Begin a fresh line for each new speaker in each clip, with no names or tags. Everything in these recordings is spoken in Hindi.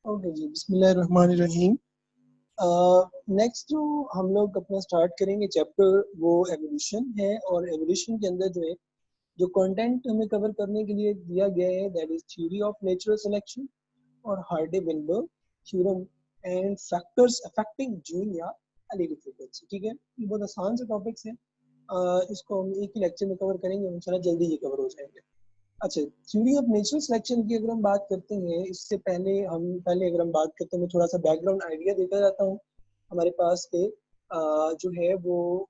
ओके जी, बिस्मिल्लाहिर्रहमानिर्रहीम। नेक्स्ट जो हम लोग अपना स्टार्ट करेंगे चैप्टर वो एवोल्यूशन है। और एवोल्यूशन के अंदर जो है जो कंटेंट हमें कवर करने के लिए दिया गया है that is theory of natural selection और Hardy Weinberg theorem and factors affecting gene या एलील फ्रीक्वेंसी। ठीक है, ये बहुत आसान से टॉपिक्स हैं। इसको हम एक ही लेक्चर में कवर करेंगे, इंशाल्लाह जल्दी ये कवर हो जाएंगे। अच्छा, थ्योरी ऑफ नेचुरल सिलेक्शन की अगर हम बात करते हैं, इससे पहले अगर हम बात करते हैं, मैं थोड़ा सा बैकग्राउंड आइडिया देता जाता हूँ हमारे पास के जो है वो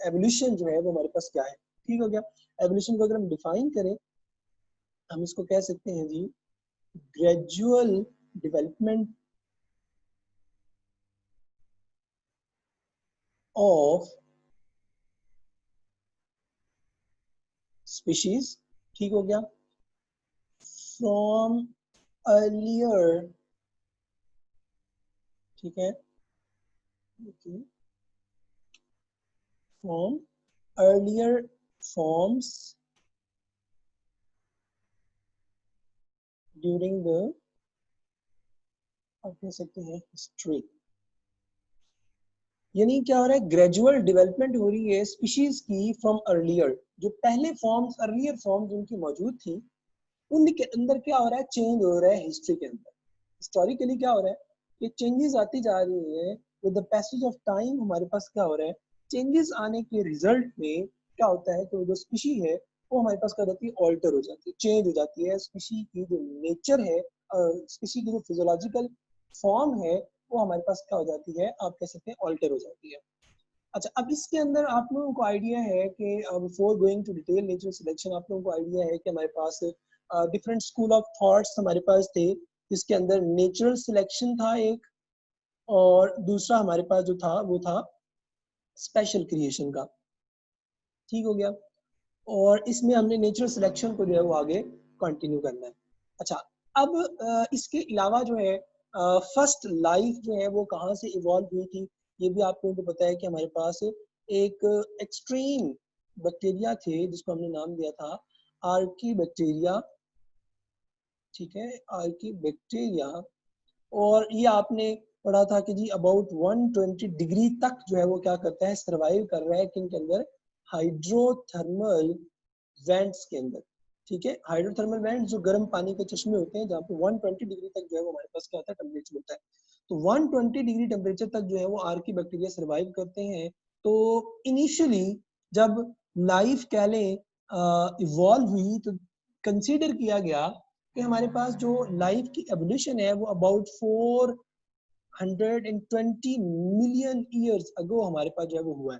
एवोल्यूशन जो है वो हमारे पास क्या है। ठीक हो गया। एवोल्यूशन को अगर हम डिफाइन करें, हम इसको कह सकते हैं जी ग्रेजुअल डेवलपमेंट ऑफ स्पीशीज। ठीक हो गया। फ्रॉम अर्लियर, ठीक है, from earlier forms during the, आप कह सकते हैं, हिस्ट्री। यानी क्या हो रहा है, ग्रेजुअल डेवलपमेंट हो रही है स्पीशीज की फ्रॉम अर्लियर। जो पहले फॉर्म्स, अर्लियर फॉर्म्स उनकी मौजूद थी, उनके अंदर क्या हो रहा है, चेंज हो रहा है हिस्ट्री के अंदर। हिस्टोरिकली क्या हो रहा है, ये चेंजेस आती जा रही है with the passage of time. हमारे पास क्या हो रहा है, चेंजेस आने के रिजल्ट में क्या होता है कि वो जो स्पीशी है वो हमारे पास क्या हो जाती है, ऑल्टर हो जाती है, चेंज हो जाती है। स्पीशी की जो नेचर है, स्पीशी की जो फिजियोलॉजिकल फॉर्म है वो हमारे पास क्या हो जाती है, आप कह सकते हैं ऑल्टर हो जाती है। अच्छा, अब इसके अंदर आप लोगों को आइडिया है कि before going to detail natural selection, आप लोगों को आइडिया है कि हमारे पास डिफरेंट स्कूल ऑफ थॉट्स हमारे पास थे, जिसके अंदर नेचुरल सिलेक्शन था एक, और दूसरा हमारे पास जो था वो था स्पेशल क्रिएशन का। ठीक हो गया। और इसमें हमने नेचुरल सिलेक्शन को जो है वो आगे कंटिन्यू करना है। अच्छा, अब इसके अलावा जो है फर्स्ट लाइफ जो है वो कहाँ से इवॉल्व हुई थी, ये भी आप लोगों को पता है कि हमारे पास एक एक्सट्रीम बैक्टीरिया थे जिसको हमने नाम दिया था आर्की बैक्टीरिया। ठीक है, आर्की बैक्टीरिया। और ये आपने पढ़ा था कि जी अबाउट 120 डिग्री तक जो है वो क्या करता है, सरवाइव कर रहा है किन के अंदर, हाइड्रोथर्मल वेंट्स के अंदर। ठीक है, हाइड्रोथर्मल वेंट्स जो गर्म पानी के चश्मे होते हैं, जहाँ पे 120 डिग्री तक जो है वो हमारे पास क्या होता है, टेम्परेचर होता है। तो 120 डिग्री टेम्परेचर तक जो है वो आर्की बैक्टीरिया सर्वाइव करते हैं। तो इनिशियली जब लाइफ कह लें इवॉल्व हुई, तो कंसीडर किया गया कि हमारे पास जो लाइफ की एवोल्यूशन है वो अबाउट 420 मिलियन ईयर्स अगो हमारे पास जो है वो हुआ है।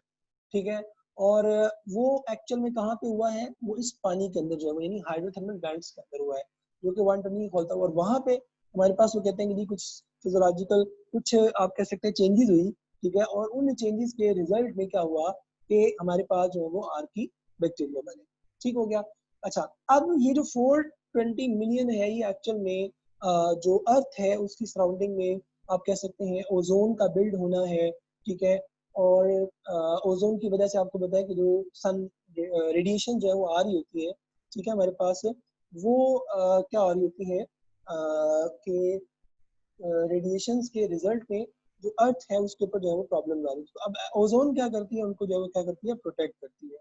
ठीक है, और वो एक्चुअल में कहाँ पे हुआ है, वो इस पानी के अंदर जो है वो, यानी हाइड्रोथर्मल वेंट्स के अंदर हुआ है, जो कि 120 खोलता है। और वहां पे हमारे पास वो कहते हैं कि कुछ फिजियोलॉजिकल, कुछ आप कह सकते हैं चेंजेस हुई। ठीक है, और उन चेंजेस के रिजल्ट में क्या हुआ कि हमारे पास जो है वो आर्की बैक्टीरिया बने। ठीक हो गया। अच्छा, अब ये जो 420 मिलियन है, ये एक्चुअल में जो अर्थ है उसकी सराउंडिंग में आप कह सकते हैं ओजोन का बिल्ड होना है। ठीक है, और ओजोन की वजह से आपको पता है कि जो सन रेडिएशन जो है वो आ रही होती है, ठीक है, हमारे पास वो क्या आ रही होती है कि रेडिएशंस के रिजल्ट में जो अर्थ है उसके ऊपर जो है वो प्रॉब्लम आ रही है। तो अब ओजोन क्या करती है, उनको जो है वो क्या करती है, प्रोटेक्ट करती है।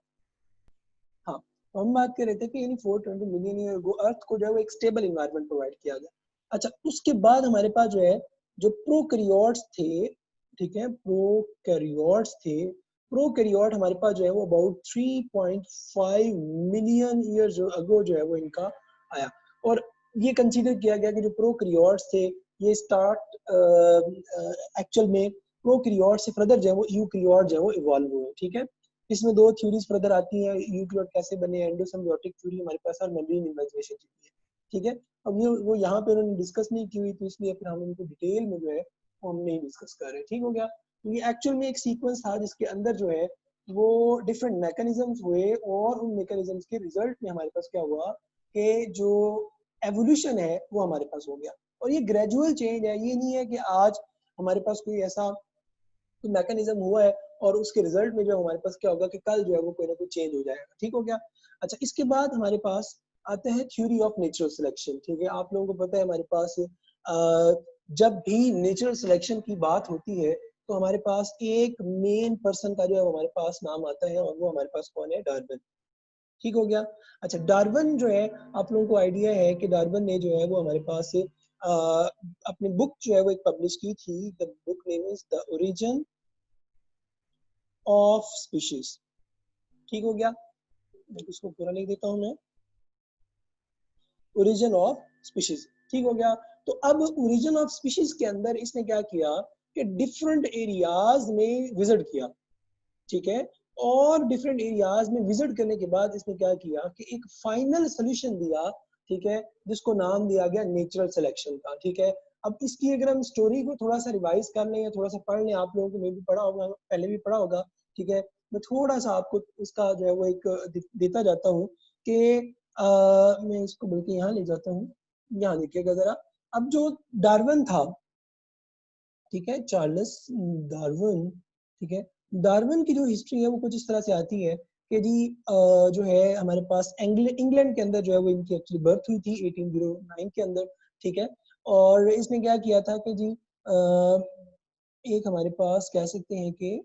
हाँ, तो हम बात कर रहे थे कि यानी 420 मिलियन ईयर अगो अर्थ को जो है वो एक स्टेबल इन्वायरमेंट प्रोवाइड किया गया। अच्छा, उसके बाद हमारे पास जो है जो प्रोकैरियोट्स थे, ठीक है, प्रोकैरियोट्स थे, प्रोकैरियोट हमारे पास जो है वो अबाउट 3.5 मिलियन ईयर जो अगो जो है वो इनका आया। और ये कंसीडर किया गया कि जो प्रोकैरियोट्स थे ये स्टार्ट एक्चुअल में प्रोकैरियोट से फर्दर जो है वो यूकैरियोट जो है वो इवॉल्व हुए। ठीक है, इसमें दो थ्योरीज फर्दर आती हैं, यूक्लिड कैसे बने, एंडोसिम्बियोटिक थ्योरी हमारे पास और मेम्ब्रेन इमेजिनेशन थ्योरी है। ठीक है, अब ये वो यहाँ पे उन्होंने डिस्कस नहीं की हुई, तो इसलिए फिर हम उनको डिटेल में जो है वो हम नहीं डिस्कस कर रहे। ठीक हो गया। तो ये एक्चुअल में एक सीक्वेंस था जिसके अंदर जो है वो डिफरेंट मैकेनिज्म्स हुए, और उन मैकेनिज्म्स के रिजल्ट में हमारे पास क्या हुआ कि जो एवोल्यूशन है वो हमारे पास हो गया। और ये ग्रेजुअल चेंज है, ये नहीं है कि आज हमारे पास कोई ऐसा मैकेनिज्म हुआ है और उसके रिजल्ट में जो हमारे पास क्या होगा कि कल जो है वो कोई ना कोई चेंज हो जाएगा। ठीक हो गया। अच्छा, इसके बाद हमारे पास आते हैं थ्योरी ऑफ नेचुरल सिलेक्शन। ठीक है, आप लोगों को पता है हमारे पास जब भी नेचुरल सिलेक्शन की बात होती है तो हमारे पास एक मेन पर्सन का जो है हमारे पास नाम आता है, और वो हमारे पास कौन है? डार्विन। ठीक हो गया। अच्छा, डार्विन जो है, आप लोगों को आइडिया है कि डार्विन ने जो है वो हमारे पास अपनी बुक जो है वो एक पब्लिश की थी। The book name is the origin of species. ठीक हो गया, इसको पूरा लिख देता हूं मैं, ओरिजिन ऑफ स्पीशीज। ठीक हो गया। तो अब ओरिजिन ऑफ स्पीशीज के अंदर इसने क्या किया कि डिफरेंट एरियाज में विजिट किया। ठीक है, और डिफरेंट एरियाज में विजिट करने के बाद इसने क्या किया कि एक फाइनल सोल्यूशन दिया। ठीक है, जिसको नाम दिया गया नेचुरल सिलेक्शन का। ठीक है, अब इसकी अगर हम स्टोरी को थोड़ा सा रिवाइज कर लें या थोड़ा सा पढ़ लें, आप लोगों को मैं भी पढ़ा होगा, पहले भी पढ़ा होगा। ठीक है, मैं थोड़ा सा आपको इसका जो है वो एक देता जाता हूँ कि मैं इसको बल्कि यहाँ ले जाता हूँ। यहाँ देखिएगा जरा। अब जो डार्विन था, ठीक है, चार्ल्स डार्विन। ठीक है, डार्विन की जो हिस्ट्री है वो कुछ इस तरह से आती है कि जी जो है हमारे पास इंग्लैंड के अंदर जो है वो इनकी एक्चुअली बर्थ हुई थी 1809 के अंदर। ठीक है, और इसने क्या किया था कि जी एक हमारे पास कह सकते हैं कि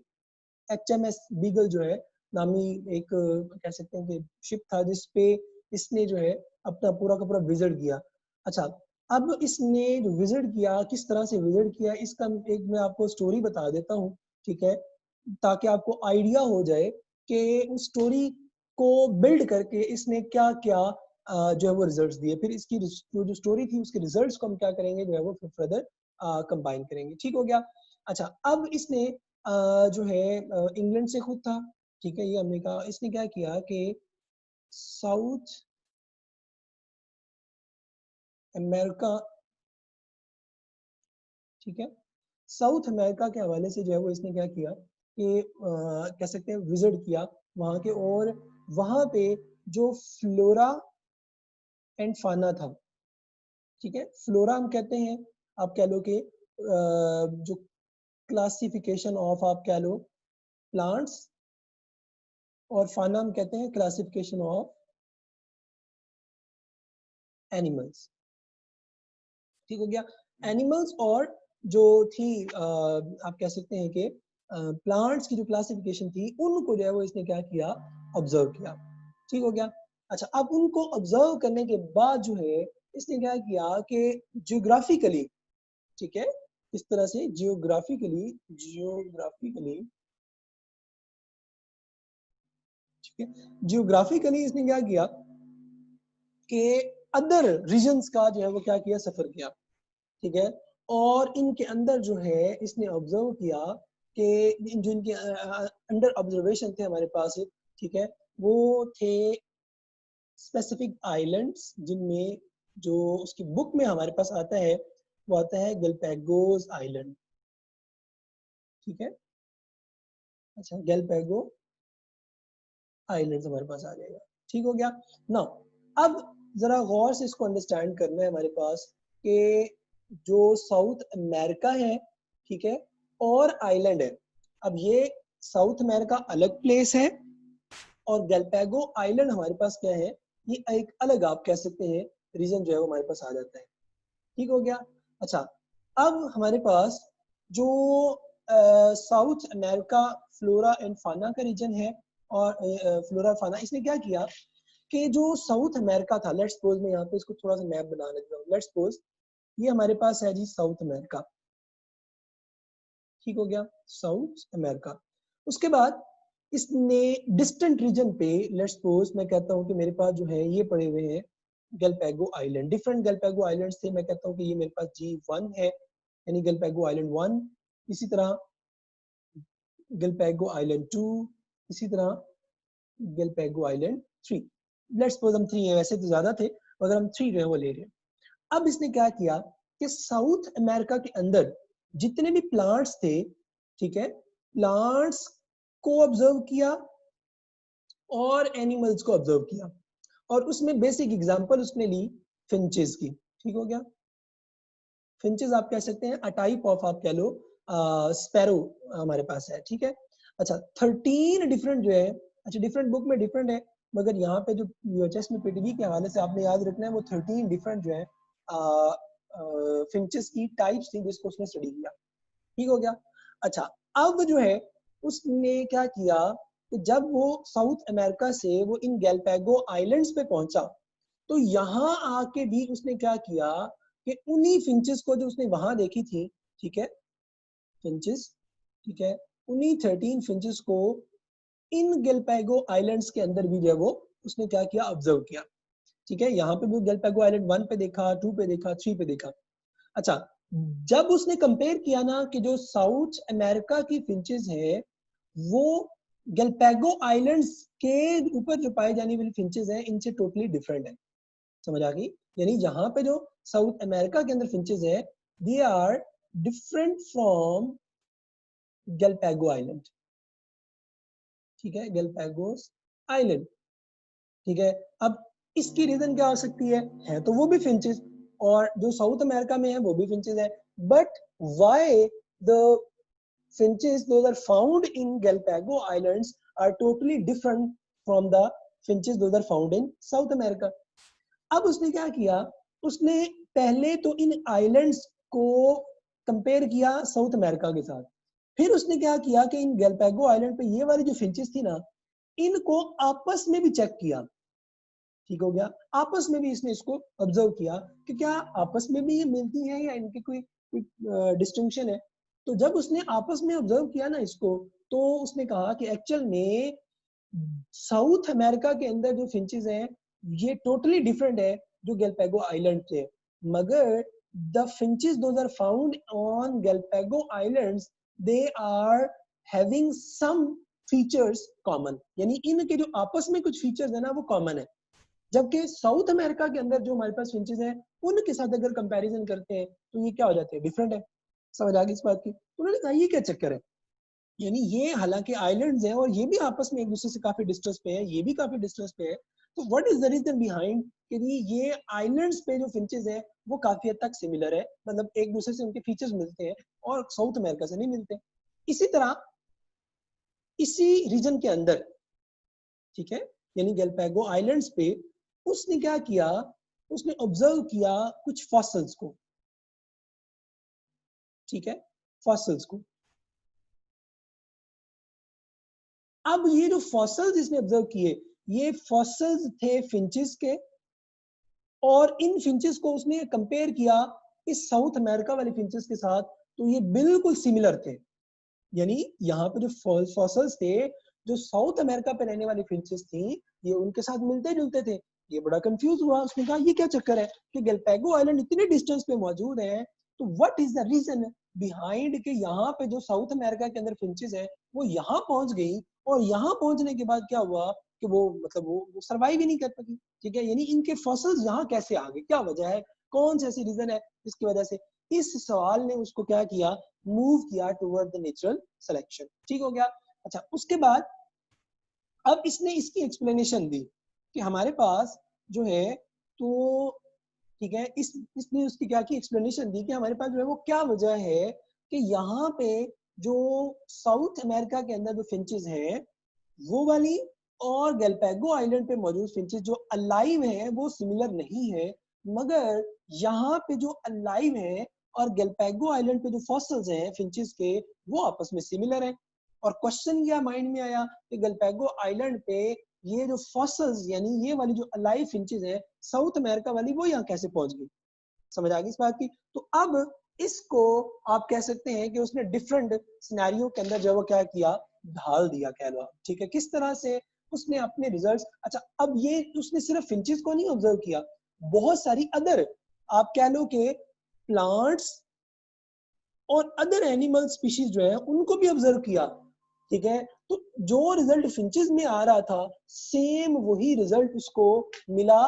HMS बीगल जो है नामी एक कह सकते हैं कि शिप था, जिसपे इसने जो है अपना पूरा का पूरा विजिट किया। अच्छा, अब इसने जो विजिट किया, किस तरह से विजिट किया, इसका एक मैं आपको स्टोरी बता देता हूँ। ठीक है, ताकि आपको आइडिया हो जाए कि उस स्टोरी को बिल्ड करके इसने क्या क्या जो है वो रिजल्ट्स दिए। फिर इसकी जो स्टोरी थी उसके रिजल्ट्स को हम क्या करेंगे, जो है वो फिर फर्दर कंबाइन करेंगे। ठीक हो गया। अच्छा, अब इसने जो है इंग्लैंड से खुद था। ठीक है, ये हमने कहा। इसने क्या किया कि साउथ अमेरिका, ठीक है, साउथ अमेरिका के हवाले से जो है वो इसने क्या किया कि कह सकते हैं विजिट किया वहां के, और वहां पे जो फ्लोरा एंड फाना था। ठीक है, फ्लोरा हम कहते हैं, आप कह लो कि जो क्लासिफिकेशन ऑफ, आप कह लो, प्लांट्स, और फाना हम कहते हैं क्लासिफिकेशन ऑफ एनिमल्स। ठीक हो गया। एनिमल्स और जो थी आप कह सकते हैं कि प्लांट्स की जो क्लासिफिकेशन थी, उनको जो है वो इसने क्या किया, ऑब्जर्व किया। ठीक हो गया। अच्छा, अब उनको ऑब्जर्व करने के बाद जो है इसने क्या किया कि जियोग्राफिकली, ठीक है, इस तरह से जियोग्राफिकली, जियोग्राफिकली, ठीक है, जियोग्राफिकली इसने क्या किया कि अदर रीजन्स का जो है वो क्या किया, सफर किया। ठीक है, और इनके अंदर जो है इसने ऑब्जर्व किया कि जो इनके अंडर ऑब्जर्वेशन थे हमारे पास, ठीक है, वो थे स्पेसिफिक आइलैंड्स, जिनमें जो उसकी बुक में हमारे पास आता है वो आता है गैलापागोस आइलैंड। ठीक है, अच्छा, गैलापागो आइलैंड्स हमारे पास आ जाएगा। ठीक हो गया ना। अब जरा गौर से इसको अंडरस्टैंड करना है हमारे पास कि जो साउथ अमेरिका है, ठीक है, और आइलैंड है। अब ये साउथ अमेरिका अलग प्लेस है, और गैलापागो आइलैंड हमारे पास क्या है, ये एक अलग, आप कह सकते हैं, रीजन जो है वो हमारे पास आ जाता है। ठीक हो गया। अच्छा, अब हमारे पास जो साउथ अमेरिका फ्लोरा एंड फाना का रीजन है, और फ्लोरा फाना, इसने क्या किया कि जो साउथ अमेरिका था, लेट्स सपोज मैं यहाँ पे इसको थोड़ा सा मैप बना लेता हूँ। लेट्स सपोज ये हमारे पास है जी साउथ अमेरिका। ठीक हो गया, साउथ अमेरिका। उसके बाद इसने डिस्टेंट रीजन पे, लेट्स सपोज मैं कहता हूँ कि मेरे पास जो है ये पड़े हुए हैं गैलापागो आइलैंड, डिफरेंट गैलापागो आइलैंड्स थे। मैं कहता हूँ कि ये मेरे पास G1 है, यानी गैलापागो आइलैंड 1। इसी तरह गैलापागो आइलैंड 2, इसी तरह गैलापागो आइलैंड 3। लेट्स सपोज हम 3 है, वैसे तो ज्यादा थे, मगर हम 3 जो है वो ले रहे हैं। अब इसने क्या किया कि साउथ अमेरिका के अंदर जितने भी प्लांट्स थे, ठीक है, प्लांट्स को ऑब्जर्व किया और एनिमल्स को ऑब्जर्व किया, और उसमें बेसिक एग्जांपल उसने ली फिंचेस की। ठीक हो गया। फिंचेस आप कह सकते हैं, अ टाइप ऑफ, आप कह लो, स्पैरो हमारे पास है। ठीक है, अच्छा, 13 डिफरेंट जो है, अच्छा डिफरेंट बुक में डिफरेंट है, मगर यहाँ पे जो यूएचएस में पीटीवी के हवाले से आपने याद रखना है वो 13 डिफरेंट जो है फिंचेस की टाइप्स थी जिसको उसने स्टडी किया। ठीक हो गया। अच्छा, अब जो है उसने क्या किया कि जब वो साउथ अमेरिका से वो इन गैलपैगो आइलैंड्स पे पहुंचा तो यहाँ आके भी उसने क्या किया कि उन्हीं फिंचेस को जो उसने वहां देखी थी, ठीक है, फिंचेस, ठीक है, उन्हीं 13 फिंचेस को इन गैलपैगो आइलैंड्स के अंदर भी जो है वो उसने क्या किया, ऑब्जर्व किया। ठीक है, यहाँ पे भी गैलपैगो आइलैंड 1 पे देखा, 2 पे देखा, 3 पे देखा। अच्छा, जब उसने कंपेयर किया ना कि जो साउथ अमेरिका की फिंचेस है वो गैलपैगो आइलैंड्स के ऊपर जो पाए जाने वाली फिंचेस है इनसे टोटली डिफरेंट है। समझ आ गई? यानी यहाँ पे जो साउथ अमेरिका के अंदर फिंचेस है they are different from Galapagos island. ठीक है, गैलपैगोस आइलैंड। ठीक है, अब इसकी रीजन क्या हो सकती है तो वो भी फिंचेस, और जो साउथ अमेरिका में है वो भी फिंचेस है, but why the finches those are found in Galapagos Islands are totally different from the finches those are found in South America। अब उसने क्या किया, उसने पहले तो इन आइलैंड्स को कंपेयर किया साउथ अमेरिका के साथ, फिर उसने क्या किया कि इन गैलपैगो आइलैंड पे ये वाली जो फिंचेस थी ना इनको आपस में भी चेक किया। ठीक हो गया, आपस में भी इसने इसको ऑब्जर्व किया कि क्या आपस में भी ये मिलती है या इनकी कोई डिस्टिंक्शन है। तो जब उसने आपस में ऑब्जर्व किया ना इसको, तो उसने कहा कि एक्चुअल में साउथ अमेरिका के अंदर जो फिंचेस हैं ये टोटली डिफरेंट है जो गैलपैगो आइलैंड से, मगर the finches those are found on Galapagos islands they are having some features common, यानी इनके जो आपस में कुछ फीचर्स है ना वो कॉमन है। जबकि साउथ अमेरिका के अंदर जो हमारे पास फिंचेस हैं उनके साथ अगर कंपैरिजन करते हैं तो ये क्या हो जाते हैं, डिफरेंट है। समझ आ गई इस बात की? तो उन्होंने कहा ये क्या चक्कर है, यानी ये हालांकि आइलैंड्स हैं और ये भी आपस में एक दूसरे से काफी डिस्टेंस पे है, ये भी काफी डिस्टेंस पे है, तो what is the reason behind कि ये आइलैंड्स पे जो फिंचेस है वो काफी हद तक सिमिलर है, मतलब एक दूसरे से उनके फीचर्स मिलते हैं और साउथ अमेरिका से नहीं मिलते। इसी तरह इसी रीजन के अंदर, ठीक है, यानी गैलपैगो आइलैंड्स पे उसने क्या किया, उसने ऑब्जर्व किया कुछ फॉसिल्स को। ठीक है, फॉसिल्स को। अब ये जो फॉसिल्स इसने ऑब्जर्व किए ये फॉसिल्स थे फिंचेस के, और इन फिंचेस को उसने कंपेयर किया इस साउथ अमेरिका वाले फिंचेस के साथ, तो ये बिल्कुल सिमिलर थे। यानी यहाँ पे जो फॉसिल्स थे जो साउथ अमेरिका पे रहने वाली फिंचेस थी ये उनके साथ मिलते जुलते थे। ये बड़ा कंफ्यूज हुआ, उसने कहा ये क्या चक्कर है कि गैलपैगो आइलैंड इतने डिस्टेंस पे मौजूद है, तो what is the reason behind के यहाँ पे जो साउथ अमेरिका के अंदर फिंचेस है वो यहाँ पहुंच गई, और यहाँ पहुंचने के बाद क्या हुआ कि वो मतलब वो सर्वाइव ही नहीं कर पाती। ठीक है, यानी इनके फॉसिल्स यहाँ कैसे आ गए, क्या वजह है, कौन सा ऐसी रीजन है जिसकी वजह से, इस सवाल ने उसको क्या किया, मूव किया टुवर्ड द नेचुरल सिलेक्शन। ठीक हो गया। अच्छा, उसके बाद अब इसने इसकी एक्सप्लेनेशन दी कि हमारे पास जो है तो ठीक है, इसने उसकी क्या की एक्सप्लेनेशन दी कि हमारे पास जो है वो क्या वजह है कि यहाँ पे जो साउथ अमेरिका के अंदर जो फिंचेस है वो वाली और गैलपैगो आइलैंड पे मौजूद फिंचेस जो अलाइव है वो सिमिलर नहीं है, मगर यहाँ पे जो अलाइव है और गैलपैगो आइलैंड पे जो फॉसिल्स हैं फिंचेस के वो आपस में सिमिलर है। और क्वेश्चन क्या माइंड में आया कि गैलपैगो आइलैंड पे ये जो फॉसिल्स यानी ये वाली जो अलाइव फिंचेस है साउथ अमेरिका वाली वो यहाँ कैसे पहुंच गई। समझ आ गई इस बात की? तो अब इसको आप कह सकते हैं कि उसने डिफरेंट सिनेरियो के अंदर जो वो क्या किया, ढाल दिया कह लो आप। ठीक है, किस तरह से उसने अपने रिजल्ट्स, अच्छा अब ये उसने सिर्फ फिंचेस को नहीं ऑब्जर्व किया, बहुत सारी अदर आप कह लो कि प्लांट्स और अदर एनिमल स्पीशीज जो है उनको भी ऑब्जर्व किया। ठीक है, तो जो रिजल्ट फिंचेस में आ रहा था सेम वही रिजल्ट उसको मिला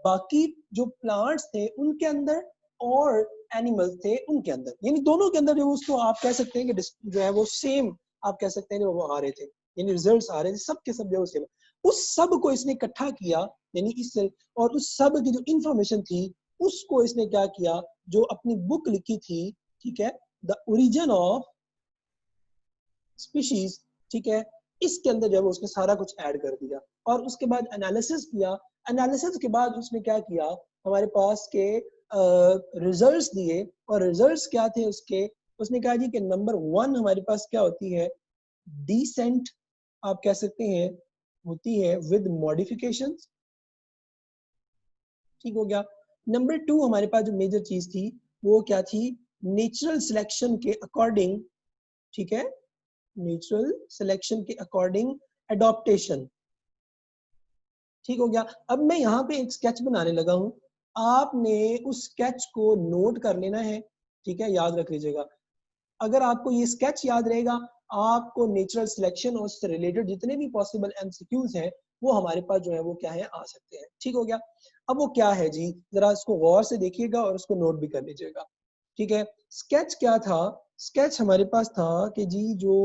बाकी जो प्लांट्स थे उनके अंदर और एनिमल्स थे उनके अंदर, यानी दोनों के अंदर जो उसको आप कह सकते हैं कि जो है वो सेम आप कह सकते हैं जो वो आ रहे थे, यानी रिजल्ट्स आ रहे थे सब के सब जो सेम। उस सब को इसने इकट्ठा किया, यानी इससे, और उस सब की जो इंफॉर्मेशन थी उसको इसने क्या किया, जो अपनी बुक लिखी थी, ठीक है, द ओरिजिन ऑफ स्पीशीज, ठीक है, इसके अंदर जो है वो उसने सारा कुछ ऐड कर दिया और उसके बाद एनालिसिस किया। एनालिसिस के बाद उसने क्या किया, हमारे पास के रिजल्ट्स दिए और रिजल्ट्स क्या थे उसके, उसने कहा जी कि नंबर 1 हमारे पास क्या होती है, डिसेंट आप कह सकते हैं होती है विद मॉडिफिकेशंस, ठीक हो गया। नंबर 2 हमारे पास जो मेजर चीज थी वो क्या थी, नेचुरल सिलेक्शन के अकॉर्डिंग, ठीक है, नेचुरल सिलेक्शन के अकॉर्डिंग एडॉप्टेशन, ठीक हो गया। अब मैं यहाँ पे एक स्केच बनाने लगा हूँ, आपने उस स्केच को नोट कर लेना है, ठीक है, याद रख लीजिएगा। अगर आपको ये स्केच याद रहेगा, आपको नेचुरल सिलेक्शन और उससे रिलेटेड जितने भी पॉसिबल एमसीक्यूज हैं वो हमारे पास जो है वो क्या है आ सकते हैं, ठीक हो गया। अब वो क्या है जी, जरा इसको गौर से देखिएगा और उसको नोट भी कर लीजिएगा, ठीक है। स्केच क्या था, स्केच हमारे पास था कि जी जो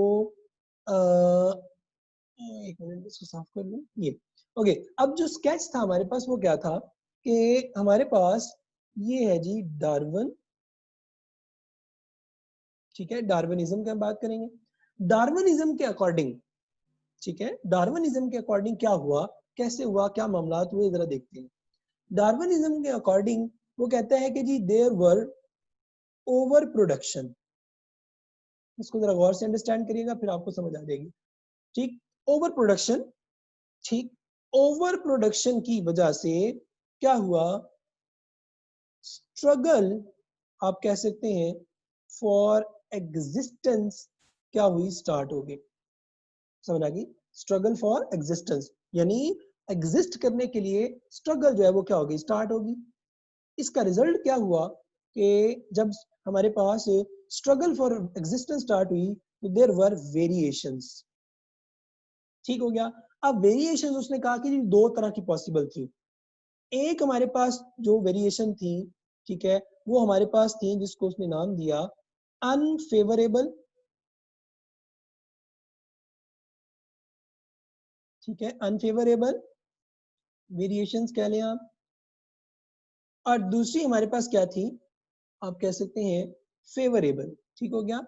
एक मिनट इसको साफ कर लूं, ये ओके। अब जो स्केच था हमारे पास वो क्या था कि हमारे पास ये है जी डार्विन, ठीक है, डार्विनिज्म की हम बात करेंगे। डार्विनिज्म के अकॉर्डिंग, ठीक है, डार्विनिज्म के अकॉर्डिंग क्या हुआ, कैसे हुआ, क्या मामलात हुए, जरा देखते हैं। डार्विनिज्म के अकॉर्डिंग वो कहता है कि जी देयर वर ओवर प्रोडक्शन, इसको जरा गौर से अंडरस्टैंड करिएगा फिर आपको समझ आ जाएगी, ठीक। ओवर प्रोडक्शन, ठीक, ओवर प्रोडक्शन की वजह से क्या हुआ, स्ट्रगल आप कह सकते हैं फॉर एग्जिस्टेंस क्या हुई, स्टार्ट हो गई, समझ आ गई, स्ट्रगल फॉर एग्जिस्टेंस यानी एग्जिस्ट करने के लिए स्ट्रगल जो है वो क्या होगी, स्टार्ट होगी। इसका रिजल्ट क्या हुआ कि जब हमारे पास स्ट्रगल फॉर एग्जिस्टेंस स्टार्ट हुई तो देयर वर वेरिएशंस, ठीक हो गया। अब वेरिएशंस उसने कहा कि दो तरह की पॉसिबल थी। एक हमारे पास जो वेरिएशन थी, ठीक है, वो हमारे पास थी जिसको उसने नाम दिया अनफेवरेबल, ठीक है, अनफेवरेबल वेरिएशंस कह लें आप। और दूसरी हमारे पास क्या थी, आप कह सकते हैं फेवरेबल, ठीक हो गया,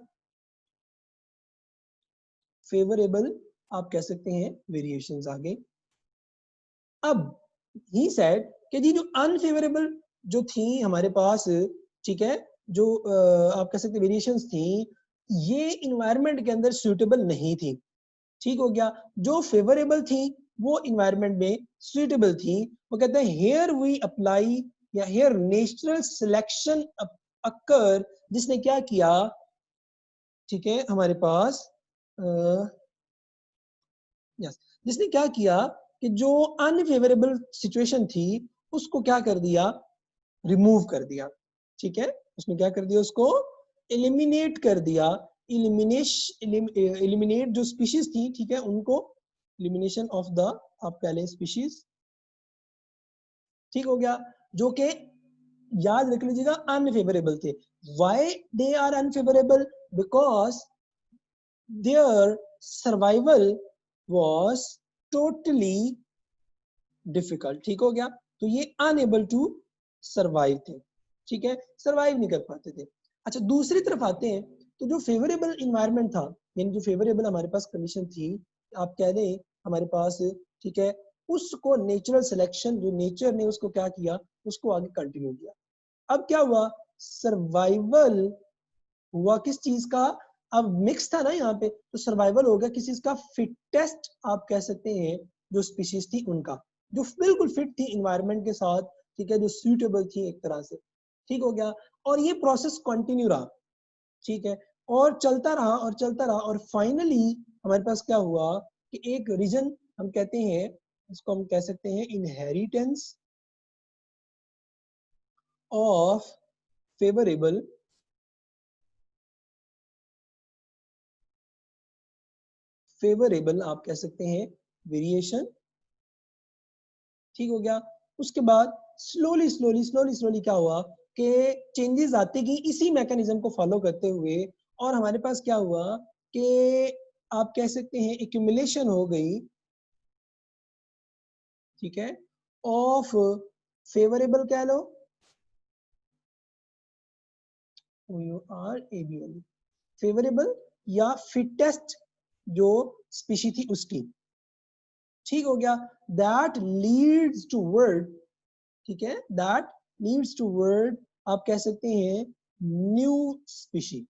फेवरेबल आप कह सकते हैं वेरिएशंस आ गई। अब ही सेड कि जी जो अनफेवरेबल जो थी हमारे पास, ठीक है, जो आप कह सकते वेरिएशंस थी ये इन्वायरमेंट के अंदर सूटेबल नहीं थी, ठीक हो गया। जो फेवरेबल थी वो इन्वायरमेंट में सूटेबल थी। वो कहते हैं हेयर वी अप्लाई या हेयर नेचुरल सिलेक्शन अकर, जिसने क्या किया, ठीक है, हमारे पास यस, जिसने क्या किया कि जो अनफेवरेबल सिचुएशन थी उसको क्या कर दिया, रिमूव कर दिया, ठीक है, उसने क्या कर दिया, उसको एलिमिनेट कर दिया। एलिमिनेट जो स्पीशीज थी, ठीक है, उनको एलिमिनेशन ऑफ द आप कह लें स्पीशीज, ठीक हो गया, जो कि याद रख लीजिएगा अनफेवरेबल थे। Why they are unfavourable, because their survival was totally difficult, ठीक हो गया। तो ये अनएबल टू सर्वाइव थे, ठीक है, सर्वाइव नहीं कर पाते थे। अच्छा दूसरी तरफ आते हैं तो जो फेवरेबल इन्वायरमेंट था, यानी जो फेवरेबल हमारे पास कंडीशन थी, आप कह दें हमारे पास, ठीक है, उसको नेचुरल सिलेक्शन जो नेचर ने उसको क्या किया, उसको आगे कंटिन्यू किया। अब क्या हुआ, सर्वाइवल हुआ किस चीज का, अब मिक्स था ना यहाँ पे, तो सर्वाइवल हो गया किस चीज का, फिटेस्ट आप कह सकते हैं जो स्पीशीज थी उनका, जो बिल्कुल फिट थी इन्वायरमेंट के साथ, ठीक है, जो सूटेबल थी एक तरह से, ठीक हो गया। और ये प्रोसेस कंटिन्यू रहा, ठीक है, और चलता रहा और चलता रहा और फाइनली हमारे पास क्या हुआ कि एक रीजन हम कहते हैं, इसको हम कह सकते हैं इनहेरिटेंस ऑफ फेवरेबल, फेवरेबल आप कह सकते हैं वेरिएशन, ठीक हो गया। उसके बाद स्लोली स्लोली स्लोली स्लोली क्या हुआ कि चेंजेस आते गई इसी मैकेनिज्म को फॉलो करते हुए, और हमारे पास क्या हुआ कि आप कह सकते हैं एक्यूमुलेशन हो गई, ठीक है, ऑफ फेवरेबल कह लो, फेवरेबल या फिटेस्ट जो स्पीशी थी उसकी, ठीक हो गया। दैट लीड्स टू वर्ड, ठीक है, दैट लीड्स टू वर्ड आप कह सकते हैं न्यू स्पीशी,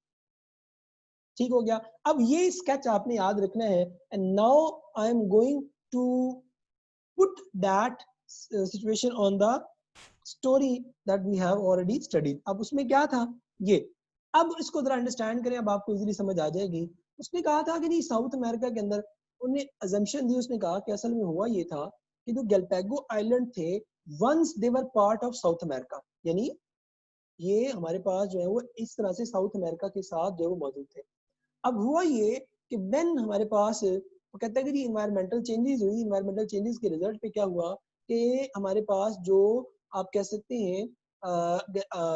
ठीक हो गया। अब ये स्केच आपने याद रखना है, and now I am going to put that situation on the story that we have already studied. अब उसमें क्या था ये, अब इसको जरा अंडरस्टैंड करें, अब आपको इजीली समझ आ जाएगी। उसने कहा था कि नहीं साउथ अमेरिका के अंदर उन्हें अजम्पशन दी, उसने कहा कि असल में हुआ ये था कि जो गैलापागो आइलैंड थे once they were part of South America, यानी ये हमारे पास जो है वो इस तरह से साउथ अमेरिका के साथ जो है वो मौजूद थे। अब हुआ ये कि व्हेन हमारे पास वो कहता है कि इन्वायरमेंटल चेंजेस हुई, इन्वायरमेंटल चेंजेस के रिजल्ट पे क्या हुआ कि हमारे पास जो आप कह सकते हैं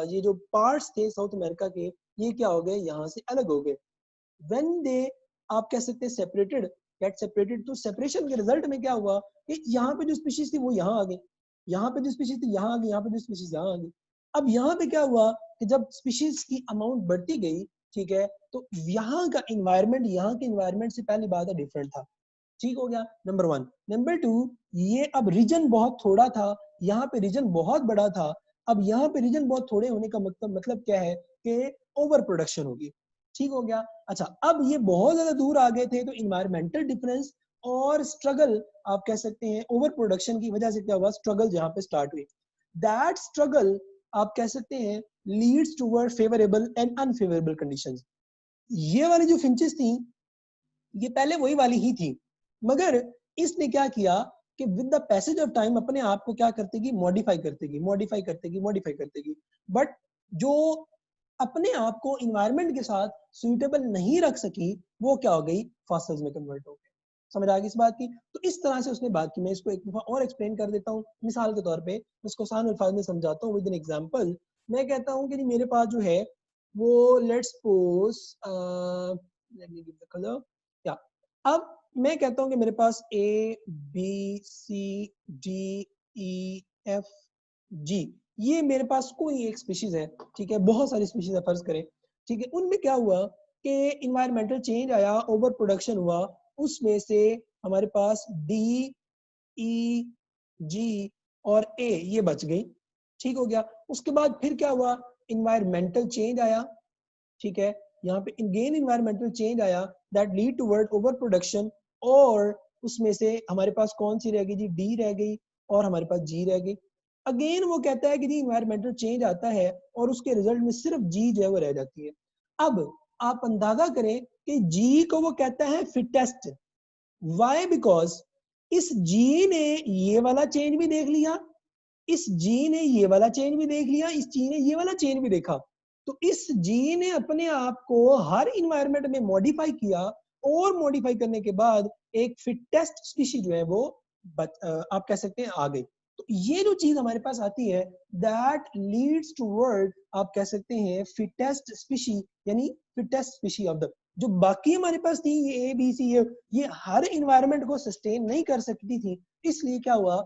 ये जो पार्ट्स थे साउथ अमेरिका के, ये क्या हो गए, यहाँ से अलग हो गए। व्हेन दे आप कह सकते हैं सेपरेटेड, गेट सेपरेटेड, तो सेपरेशन के रिजल्ट में क्या हुआ कि यहाँ पे जो स्पीशीज थी वो यहाँ आ गई, यहाँ पे जो स्पीशीज थी यहाँ आ गई, यहाँ पे जो स्पीशीज यहाँ आ गई। अब यहाँ पे क्या हुआ कि जब स्पीशीज की अमाउंट बढ़ती गई, ठीक है, तो यहाँ का इन्वायरमेंट, यहाँ के इन्वायरमेंट से पहली बात है डिफरेंट था, ठीक हो गया, नंबर वन। नंबर टू, ये अब रीजन बहुत थोड़ा था, यहाँ पे रीजन बहुत बड़ा था। अब यहाँ पे रीजन बहुत थोड़े होने का मतलब क्या है कि ओवर प्रोडक्शन होगी, ठीक हो गया। अच्छा, अब ये बहुत ज्यादा दूर आ गए थे, तो इन्वायरमेंटल डिफरेंस और स्ट्रगल आप कह सकते हैं ओवर प्रोडक्शन की वजह से क्या हुआ, स्ट्रगल जहाँ पे स्टार्ट हुई, दैट स्ट्रगल आप कह सकते हैं leads toward favourable and unfavourable conditions. ये वाली जो फिंचेस थी ये पहले वही वाली ही थी, मगर इसने क्या किया कि with the passage of time अपने आप को क्या करतेगी, मॉडिफाई करतेगी, मॉडिफाई करतेगी, मॉडिफाई करतेगी। बट जो अपने आप को इन्वायरमेंट के साथ सुइटेबल नहीं रख सकी, वो क्या हो गई, फॉसिल्स में कन्वर्ट हो गई। समझ आ गई इस बात की? तो इस तरह से उसने बात की। मैं इसको एक दफा और एक्सप्लेन कर देता हूँ मिसाल के तौर पे, इसको आसान अल्फाज में समझाता हूँ विद एन एग्जांपल। मैं कहता हूँ कि मेरे पास जो है वो let's suppose let me give the colour, या अब मैं कहता हूँ कि मेरे पास A B C D E F G, ये मेरे पास कोई एक स्पीशीज है, ठीक है, बहुत सारी स्पीशीज है फर्ज करें, ठीक है। उनमें क्या हुआ कि इन्वायरमेंटल चेंज आया, ओवर प्रोडक्शन हुआ, उसमें से हमारे पास डी ई जी और ए ये बच गई, ठीक हो गया। उसके बाद फिर क्या हुआ, इन्वायरमेंटल चेंज आया, ठीक है, यहाँ पे अगेन इन्वायरमेंटल चेंज आया that lead toward over production, और उसमें से हमारे पास कौन सी रह गई जी, डी रह गई, और हमारे पास जी रह गई। अगेन वो कहता है कि जी इन्वायरमेंटल चेंज आता है और उसके रिजल्ट में सिर्फ जी जो है वो रह जाती है। अब आप अंदाजा करें कि जी को वो कहता है फिटेस्ट, वाई, बिकॉज इस जी ने ये वाला चेंज भी देख लिया, इस जी ने ये वाला चेंज भी देख लिया, इस जी ने ये वाला चेंज भी देखा। तो इस जी ने अपने आप को हर इन्वायरमेंट में मॉडिफाई किया, और मॉडिफाई करने के बाद एक फिटेस्ट स्पीशी जो है वो आप कह सकते हैं आ गई। तो ये जो चीज हमारे पास आती है दैट लीड्स टूवर्ड आप कह सकते हैं फिटेस्ट स्पीशी, यानी फिटेस्ट स्पीशी ऑफ द, जो बाकी हमारे पास थी ये ए बी सी ये हर इन्वायरमेंट को सस्टेन नहीं कर सकती थी, इसलिए क्या हुआ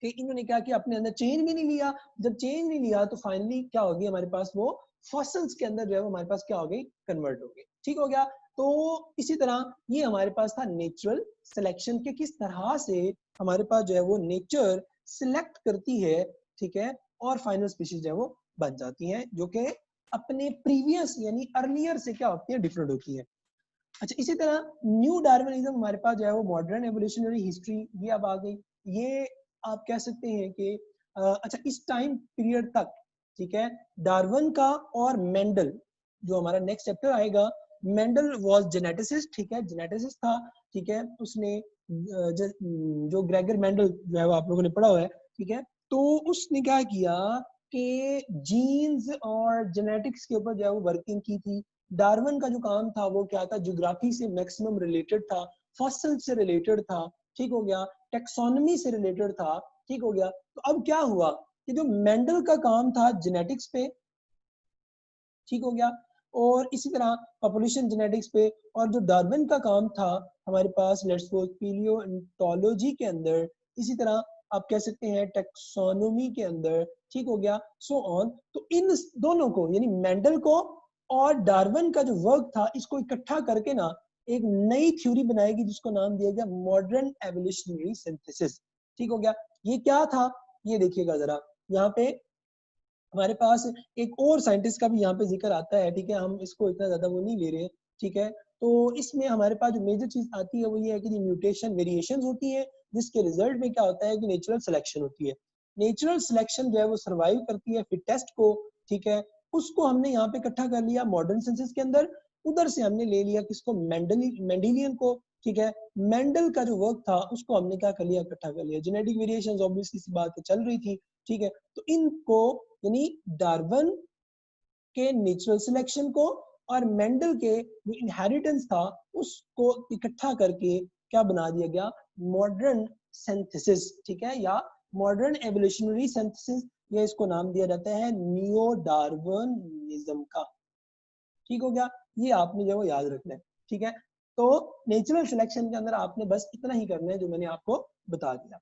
कि इन्होंने क्या किया, अपने अंदर चेंज भी नहीं लिया। जब चेंज नहीं लिया तो फाइनली क्या होगी, हमारे पास वो फॉसिल्स के अंदर जो है वो हमारे पास क्या हो गई, कन्वर्ट हो गई, ठीक हो गया। तो इसी तरह ये हमारे पास था नेचुरल सिलेक्शन के, किस तरह से हमारे पास जो है वो नेचर सिलेक्ट करती है, ठीक है, और फाइनल स्पीशीज जो है वो बन जाती हैं, जो कि अपने प्रीवियस यानी अर्लियर से क्या होती है, डिफरेंट होती है। अच्छा, इसी तरह न्यू डार्विनिज्म हमारे पास जो है वो मॉडर्न एवोल्यूशनरी हिस्ट्री ये अब आ गई। ये आप कह सकते हैं कि अच्छा इस टाइम पीरियड तक, ठीक है, डार्विन का और मेंडल जो हमारा नेक्स्ट चैप्टर आएगा, मेंडल वाज जेनेटिसिस्ट, ठीक है, जेनेटिसिस्ट था, ठीक है, उसने जो ग्रेगर मेंडल जो है वो आप लोगों ने पढ़ा हुआ है, ठीक है, तो उसने क्या किया कि जीन्स और जेनेटिक्स के ऊपर जो है वो वर्किंग की थी। डार्विन का जो काम था वो क्या था, ज्योग्राफी से मैक्सिमम रिलेटेड था, फॉसिल से रिलेटेड था, ठीक हो गया, टेक्सोनॉमी से रिलेटेड था, ठीक हो गया। तो अब क्या हुआ कि जो मेंडल का काम था जेनेटिक्स पे, ठीक हो गया, और इसी तरह पॉपुलेशन जेनेटिक्स पे, और जो डार्विन का काम था हमारे पास लेट्स सपोज पिलियोन्टोलॉजी के अंदर, इसी तरह आप कह सकते हैं टेक्सोनोमी के अंदर, ठीक हो गया, सो ऑन। तो इन दोनों को यानी मेंडल को और डार्विन का जो वर्क था इसको इकट्ठा करके ना एक नई थ्योरी बनाएगी जिसको नाम दिया गया मॉडर्न एवोल्यूशनरी सिंथेसिस। ठीक हो गया। ये क्या था, ये देखिएगा जरा, यहाँ पे हमारे पास एक और साइंटिस्ट का भी यहाँ पे जिक्र आता है। ठीक है, हम इसको इतना ज्यादा वो नहीं ले रहे। ठीक है, तो इसमें हमारे पास जो मेजर चीज आती है वो ये है कि म्यूटेशन वेरिएशंस होती है, जिसके रिजल्ट में क्या होता है कि नेचुरल सिलेक्शन होती है। नेचुरल सिलेक्शन जो है वो सर्वाइव करती है फिटेस्ट को। ठीक है, उसको हमने यहाँ पे इकट्ठा कर लिया मॉडर्न सेंसस के अंदर। उधर से हमने ले लिया किसको, मेंडेलियन को। ठीक है, मेंडल का जो वर्क था उसको हमने क्या कर लिया, इकट्ठा कर लिया। जेनेटिक वेरिएशंस ऑब्वियसली सी बात चल रही थी। ठीक है, तो इनको यानी डार्विन के नेचुरल सिलेक्शन को और मेंडल के जो इनहेरिटेंस था उसको इकट्ठा करके क्या बना दिया गया, मॉडर्न सिंथेसिस। ठीक है, या मॉडर्न एवोल्यूशनरी सिंथेसिस, या इसको नाम दिया जाता है नियो डार्विनिज्म का। ठीक हो गया, ये आपने जो याद रखना है। ठीक है, तो नेचुरल सिलेक्शन के अंदर आपने बस इतना ही करना है जो मैंने आपको बता दिया।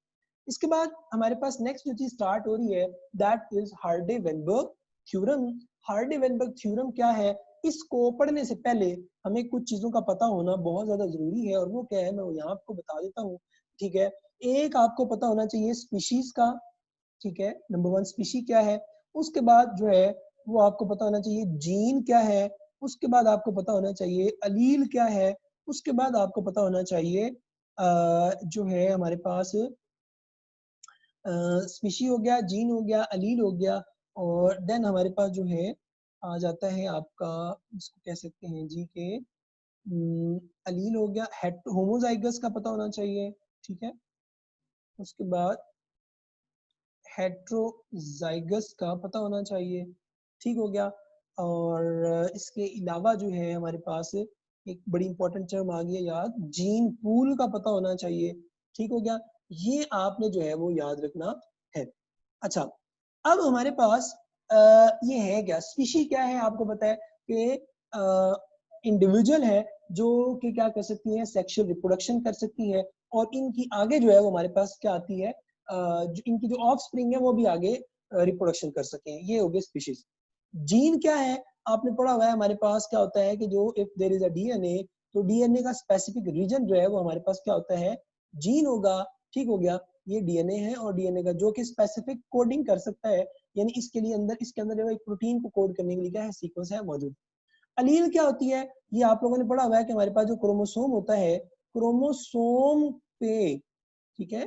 इसके बाद हमारे पास नेक्स्ट जो चीज स्टार्ट हो रही है that is Hardy-Weinberg theorem. Hardy-Weinberg theorem क्या है, इसको पढ़ने से पहले हमें कुछ चीजों का पता होना बहुत ज्यादा जरूरी है, और वो क्या है मैं यहाँ आपको बता देता हूँ। ठीक है, एक आपको पता होना चाहिए स्पीशीज का। ठीक है, नंबर 1 स्पीशी क्या है। उसके बाद जो है वो आपको पता होना चाहिए जीन क्या है। उसके बाद आपको पता होना चाहिए अलील क्या है। उसके बाद आपको पता होना चाहिए जो है हमारे पास स्पीशी हो गया, जीन हो गया, अलील हो गया, और देन हमारे पास जो है आ जाता है आपका, इसको कह सकते हैं जी के अलील हो गया, होमोजाइगस का पता होना चाहिए। ठीक है, उसके बाद हेट्रोजाइगस का पता होना चाहिए। ठीक हो गया, और इसके अलावा जो है हमारे पास एक बड़ी इंपॉर्टेंट टर्म आ गई है याद, जीन पूल का पता होना चाहिए। ठीक हो गया, ये आपने जो है वो याद रखना है। अच्छा, अब हमारे पास ये है क्या, स्पीशी क्या है, आपको पता है कि इंडिविजुअल है जो कि क्या कर सकती है, सेक्सुअल रिप्रोडक्शन कर सकती है, और इनकी आगे जो है वो हमारे पास क्या आती है, जो इनकी जो ऑफ स्प्रिंग है वो भी आगे रिप्रोडक्शन कर सके, ये हो गए स्पीशीज। जीन क्या है, आपने पढ़ा हुआ है हमारे पास क्या होता है कि जो if there is a DNA, तो डीएनए का स्पेसिफिक रीजन जो है वो हमारे पास क्या होता है, जीन होगा। ठीक हो गया, ये डीएनए है, और डीएनए का जो कि स्पेसिफिक कोडिंग कर सकता है, यानी इसके लिए अंदर इसके अंदर जो एक प्रोटीन को कोड करने के लिए क्या है, सीक्वेंस है मौजूद। अलील क्या होती है, ये आप लोगों ने पढ़ा हुआ है कि हमारे पास जो क्रोमोसोम होता है, क्रोमोसोम पे, ठीक है,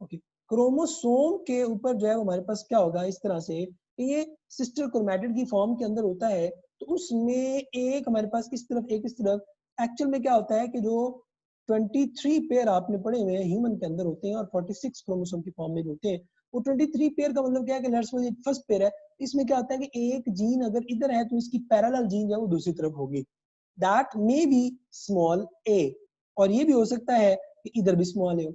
ओके, क्रोमोसोम के ऊपर जो है हमारे पास क्या होगा इस तरह से, ये सिस्टर क्रोमैटिड की फॉर्म के अंदर होता है, तो उसमें एक हमारे पास इस तरफ एक इस तरफ, एक्चुअल में क्या होता है कि जो 23 पेयर आपने पढ़े हुए हैं ह्यूमन के अंदर होते हैं, और 46 क्रोमोसोम की फॉर्म में होते हैं। वो 23 पेयर का मतलब क्या है कि लेट्स सपोज फर्स्ट पेयर है, इसमें क्या होता है कि एक जीन अगर इधर है तो इसकी पैरेलल जीन जो है वो दूसरी तरफ होगी, that may be small A, और ये भी हो सकता है कि इधर भी स्मॉल ए हो।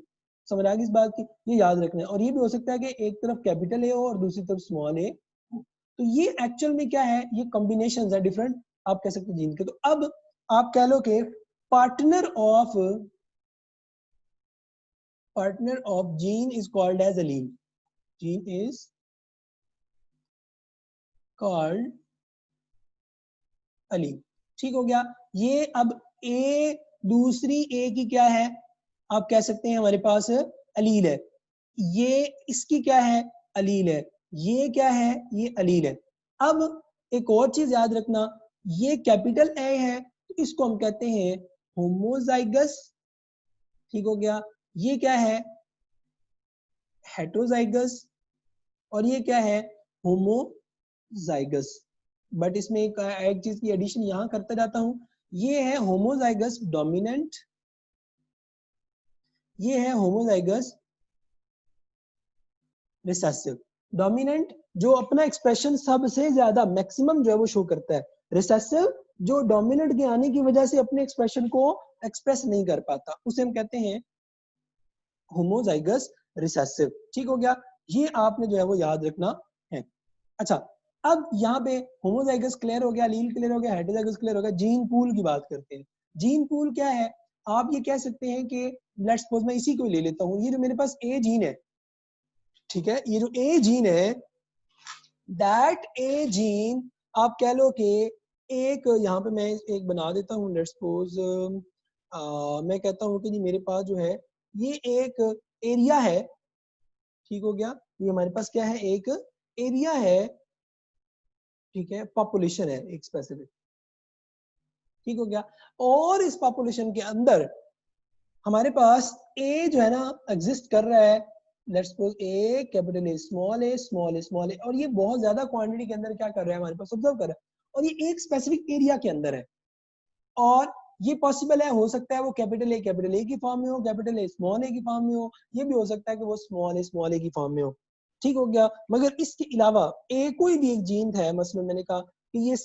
समझ आ गई इस बात की, ये याद रखना है। और ये भी हो सकता है कि एक तरफ कैपिटल ए हो और दूसरी तरफ स्मॉल ए। तो ये एक्चुअल में क्या है, ये कॉम्बिनेशंस है डिफरेंट, आप कह सकते हैं जीन के। तो अब आप कह लो कि partner of gene is called as allele. Gene is called allele. ठीक हो गया, ये अब ए दूसरी ए की क्या है, आप कह सकते हैं हमारे पास अलील है, ये इसकी क्या है, अलील है, ये क्या है, ये अलील है। अब एक और चीज याद रखना, ये कैपिटल ए है तो इसको हम कहते हैं होमोजाइगस। ठीक हो गया, ये क्या है, हेट्रोजाइगस, और ये क्या है, होमोजाइगस। बट इसमें एक चीज की एडिशन यहां करता जाता हूं, ये है होमोजाइगस डोमिनेंट, ये है होमोजाइगस रिसेसिव। डोमिनेंट जो अपना एक्सप्रेशन सबसे ज्यादा मैक्सिमम जो है वो शो करता है, रिसेसिव जो डोमिनेंट के आने की वजह से अपने एक्सप्रेशन को एक्सप्रेस नहीं कर पाता, उसे हम कहते हैं होमोजाइगस रिसेसिव। ठीक हो गया, ये आपने जो है वो याद रखना है। अच्छा, अब यहाँ पे होमोजाइगस क्लियर हो गया, लील क्लियर हो गया, हेटेरोजाइगस क्लियर हो गया, जीन पूल की बात करते हैं। जीन पूल क्या है, आप ये कह सकते हैं कि लेट्स सपोज मैं इसी को ले लेता हूँ, ये जो मेरे पास ए जीन है, ठीक है, ये जो ए जीन है, दैट ए जीन आप कह लो कि एक यहाँ पे मैं एक बना देता हूँ, लेट्स सपोज मैं कहता हूँ कि जी मेरे पास जो है ये एक एरिया है, ठीक हो गया, ये हमारे पास क्या है, एक एरिया है, ठीक है, पॉपुलेशन है एक स्पेसिफिक, ठीक हो गया, और इस पॉपुलेशन के अंदर हमारे पास ए जो है ना एग्जिस्ट कर रहा है, let's suppose a capital A small A small A small A, और ये बहुत ज्यादा क्वांटिटी के अंदर क्या कर रहा है हमारे पास, ऑब्जर्व कर रहा है, और ये एक स्पेसिफिक एरिया के अंदर है, और ये पॉसिबल है, हो सकता है वो कैपिटल ए की फॉर्म में हो, कैपिटल ए स्मॉल ए की फॉर्म में हो, ये भी हो सकता है कि वो स्मॉल ए की फॉर्म में हो, ठीक हो गया। मगर इसके अलावा कोई भी एक जीन है, मसलन मैंने कहा कि ये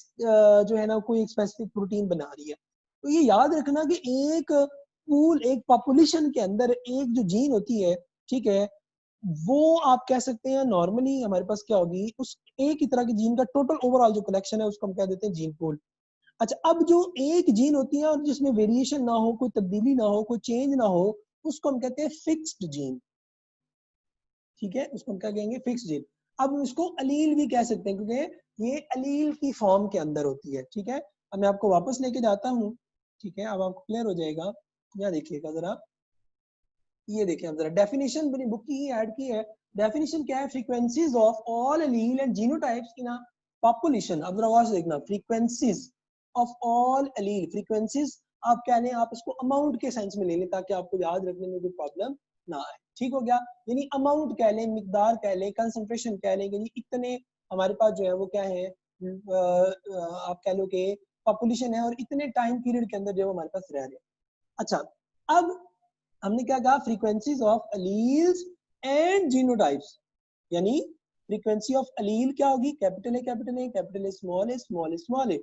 जो है ना कोई एक स्पेसिफिक प्रोटीन बना रही है, तो ये याद रखना कि एक पूल, एक पॉपुलेशन के अंदर एक जो जीन होती है, ठीक है, वो आप कह सकते हैं नॉर्मली हमारे पास क्या होगी, उस एक ही तरह की जीन का टोटल ओवरऑल जो कलेक्शन है उसको हम कह देते हैं जीन पूल। अच्छा, अब जो एक जीन होती है और जिसमें वेरिएशन ना हो, कोई तब्दीली ना हो, कोई चेंज ना हो, उसको हम कहते हैं फिक्स्ड जीन, ठीक है, उसको हम क्या कहेंगे, फिक्स्ड जीन। अब हम इसको अलील भी कह सकते हैं क्योंकि ये अलील की फॉर्म के अंदर होती है, ठीक है। अब मैं आपको वापस लेके जाता हूँ, ठीक है, अब आपको क्लियर हो जाएगा। यहाँ देखिएगा जरा, ये देखिए आप जरा डेफिनेशन मेरी बुक की ही ऐड की है। डेफिनेशन क्या है, frequencies of all allele and genotypes in a population. अब जरा गौर से देखना, frequencies of all allele, frequencies आप कह लें, आप इसको अमाउंट के सेंस में ले लें ताकि आपको याद रखने में कोई प्रॉब्लम ना आए, ठीक हो गया। यानी अमाउंट कह लें, मिकदार कह लें, कंसंट्रेशन कह लें, यानी इतने हमारे पास जो है वो क्या है, आप कह लो कि पॉपुलेशन है और इतने टाइम पीरियड के अंदर जो हमारे पास रह रहे हैं। अच्छा, अब हमने क्या कहा, frequencies of alleles and genotypes, यानी फ्रीक्वेंसी ऑफ अलील क्या होगी, capital A capital A capital A small A small A small A,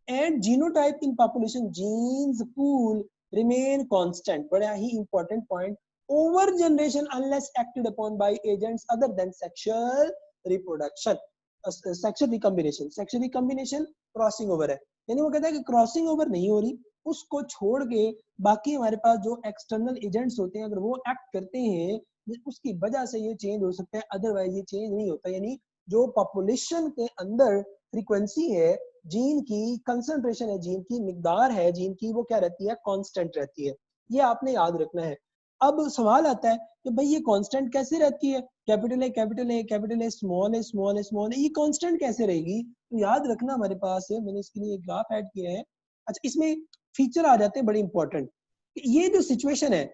and genotype in population genes pool remain constant. बड़ा ही important point, over generation unless acted upon by agents other than sexual reproduction, sexual recombination. Sexual recombination crossing over है, यानी वो कहता है कि क्रॉसिंग ओवर नहीं हो रही, उसको छोड़ के बाकी हमारे पास जो एक्सटर्नल एजेंट्स होते हैं अगर वो एक्ट करते हैं उसकी वजह से ये चेंज हो सकता है, अदरवाइज ये चेंज नहीं होता। यानी जो पॉपुलेशन के अंदर फ्रीक्वेंसी है जीन की, कंसंट्रेशन है जीन की, मिकदार है जीन की, वो क्या रहती है, कांस्टेंट रहती है। ये आपने याद रखना है। अब सवाल आता है कि भाई ये कांस्टेंट कैसे रहती है, capital A capital A capital A small A small A small A, ये कांस्टेंट कैसे रहेगी। तो याद रखना हमारे पास मैंने इसके लिए एक ग्राफ ऐड किया है। अच्छा, इसमें फीचर आ जाते हैं बड़े इंपॉर्टेंट, ये जो सिचुएशन है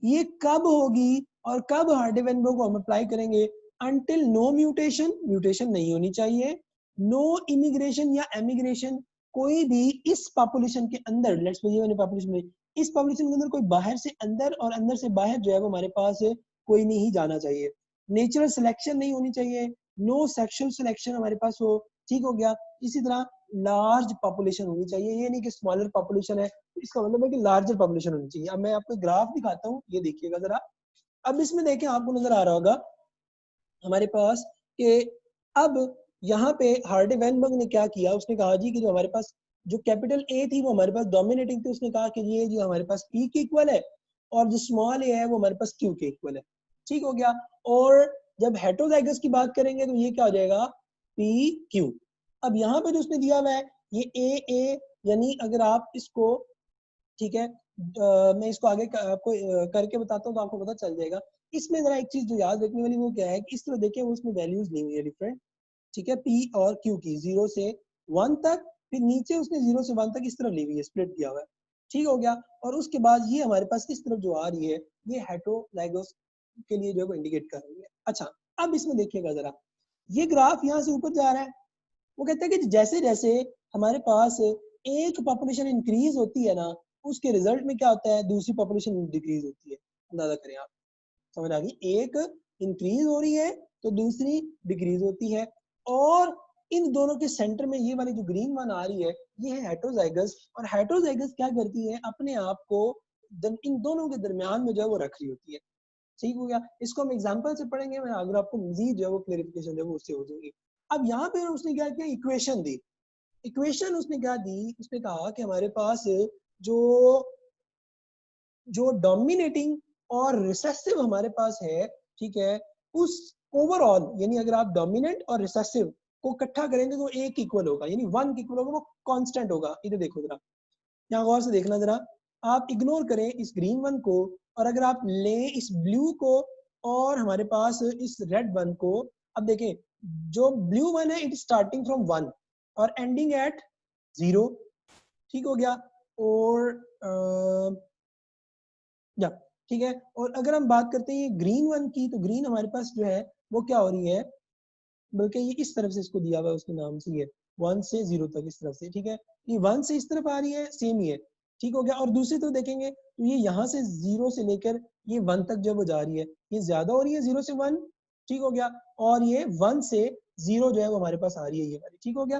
ये कब होगी और कब हार्डी-वेनबर्ग को हम अप्लाई करेंगे, अंटिल नो म्यूटेशन, म्यूटेशन नहीं होनी चाहिए, नो इमिग्रेशन या एमिग्रेशन, कोई भी इस पॉपुलेशन के अंदर, लेट्स सपोज ये वाली पॉपुलेशन में, इस पॉपुलेशन के अंदर कोई बाहर से अंदर और अंदर से बाहर जो है वो हमारे पास कोई नहीं जाना चाहिए, नेचुरल सिलेक्शन नहीं होनी चाहिए, नो सेक्सुअल सिलेक्शन हमारे पास हो, ठीक हो गया। इसी तरह लार्ज पॉपुलेशन होनी चाहिए, ये नहीं कि स्मॉलर पॉपुलेशन है, इसका मतलब है कि लार्जर पॉपुलेशन होनी चाहिए। अब मैं आपको ग्राफ दिखाता हूँ, ये देखिएगा जरा। अब इसमें देखें, आपको नजर आ रहा होगा हमारे पास कि अब यहाँ पे हार्डी वेनबर्ग ने क्या किया, उसने कहा जी कि जो हमारे पास जो कैपिटल ए थी वो हमारे पास डोमिनेटिंग थी, उसने कहा कि ये जो हमारे पास पी के इक्वल है और जो स्मॉल ए है वो हमारे पास क्यू के इक्वल है, ठीक हो गया। और जब हेटेरोजाइगस की बात करेंगे तो ये क्या हो जाएगा, पी क्यू। अब यहाँ पे जो उसने दिया हुआ है ये ए, यानी अगर आप इसको, ठीक है, मैं इसको आगे आपको करके बताता हूँ तो आपको पता चल जाएगा। इसमें जरा एक चीज जो याद रखने वाली वो क्या है कि इस तरह देखें, उसमें वैल्यूज ली हुई है डिफरेंट, ठीक है, पी और क्यू की 0 से 1 तक, फिर नीचे उसने 0 से 1 तक इस तरफ ली हुई है, स्प्लिट किया हुआ है, ठीक हो गया। और उसके बाद ये हमारे पास इस तरफ जो आ रही है ये हेटेरोजाइगस के लिए जो है इंडिकेट कर रही है। अच्छा, अब इसमें देखिएगा जरा, ये ग्राफ यहाँ से ऊपर जा रहा है, वो कहते हैं कि जैसे जैसे हमारे पास एक पॉपुलेशन इंक्रीज होती है ना, उसके रिजल्ट में क्या होता है, दूसरी पॉपुलेशन डिक्रीज होती है। अंदाजा करें आप, समझ आ गई, एक इंक्रीज हो रही है तो दूसरी डिक्रीज होती है, और इन दोनों के सेंटर में ये वाली जो ग्रीन वन आ रही है ये है हेटेरोजाइगस, और हेटेरोजाइगस क्या करती है, अपने आप को इन दोनों के दरमियान में जो है वो रख रही होती है, ठीक हो गया। इसको हम एग्जांपल से पढ़ेंगे, मैं अगर आपको मजीद जो है वो क्लेरिफिकेशन जो है वो उससे हो जाएगी। अब यहाँ पे उसने क्या किया, इक्वेशन दी, इक्वेशन उसने क्या दी, उसने कहा कि हमारे पास जो जो डोमिनेटिंग और रिसेसिव हमारे पास है, ठीक है, उस ओवरऑल, यानी अगर आप डोमिनेंट और रिसेसिव को इकट्ठा करेंगे तो एक इक्वल होगा, यानी 1 इक्वल होगा, वो कांस्टेंट होगा। इधर देखो जरा, यहाँ गौर से देखना जरा, आप इग्नोर करें इस ग्रीन वन को, और अगर आप लें इस ब्लू को और हमारे पास इस रेड वन को, अब देखें जो ब्लू वन है इट स्टार्टिंग फ्रॉम 1 और एंडिंग एट 0, ठीक हो गया। और या ठीक है, और अगर हम बात करते हैं ग्रीन वन की, तो ग्रीन हमारे पास जो है वो क्या हो रही है, बल्कि ये इस तरफ से इसको दिया हुआ है उसके नाम से, ये 1 से 0 तक इस तरफ से, ठीक है, ये 1 से इस तरफ आ रही है, सेम ही है, ठीक हो गया। और दूसरी तरफ देखेंगे तो ये यहाँ से 0 से लेकर ये 1 तक जब वो जा रही है, ये ज्यादा हो रही है 0 से 1, ठीक हो गया, और ये 1 से 0 जो है वो हमारे पास आ रही है ये वाली, ठीक हो गया।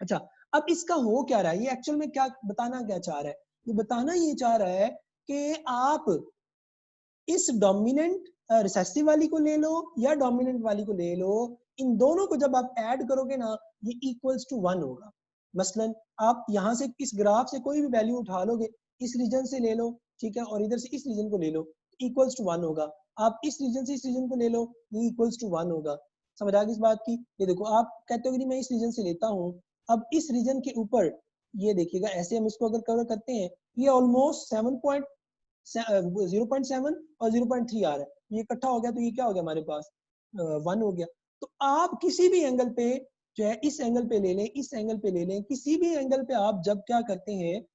अच्छा, अब इसका हो क्या रहा है, ये एक्चुअल में क्या बताना क्या चाह रहा है, ये बताना ये चाह रहा है कि आप इस डोमिनेंट रिसेसिव वाली को ले लो या डोमिनेंट वाली को ले लो, इन दोनों को जब आप ऐड करोगे ना, ये इक्वल्स टू 1 होगा। मसलन आप यहाँ से इस ग्राफ से कोई भी वैल्यू उठा लोगे, इस रीजन से ले लो, ठीक है, और इधर से इस रीजन को ले लो, इक्वल्स टू 1 होगा। आप इस रीजन से इस रीजन को ले लो, ये इक्वल्स टू 1 होगा। समझ आ गई इस बात की। ये देखो, आप कहते हो कि मैं इस रीजन से लेता हूँ, अब इस रीजन के ऊपर ये देखिएगा, ऐसे हम इसको अगर कवर करते हैं, ये ऑलमोस्ट 0.7 और 0.3 आ रहा है, ये इकट्ठा हो गया तो ये क्या हो गया हमारे पास 1 हो गया। तो आप किसी भी एंगल पे जो है, इस एंगल पे ले लें, इस एंगल पे ले लें, किसी भी एंगल पे आप जब क्या करते हैं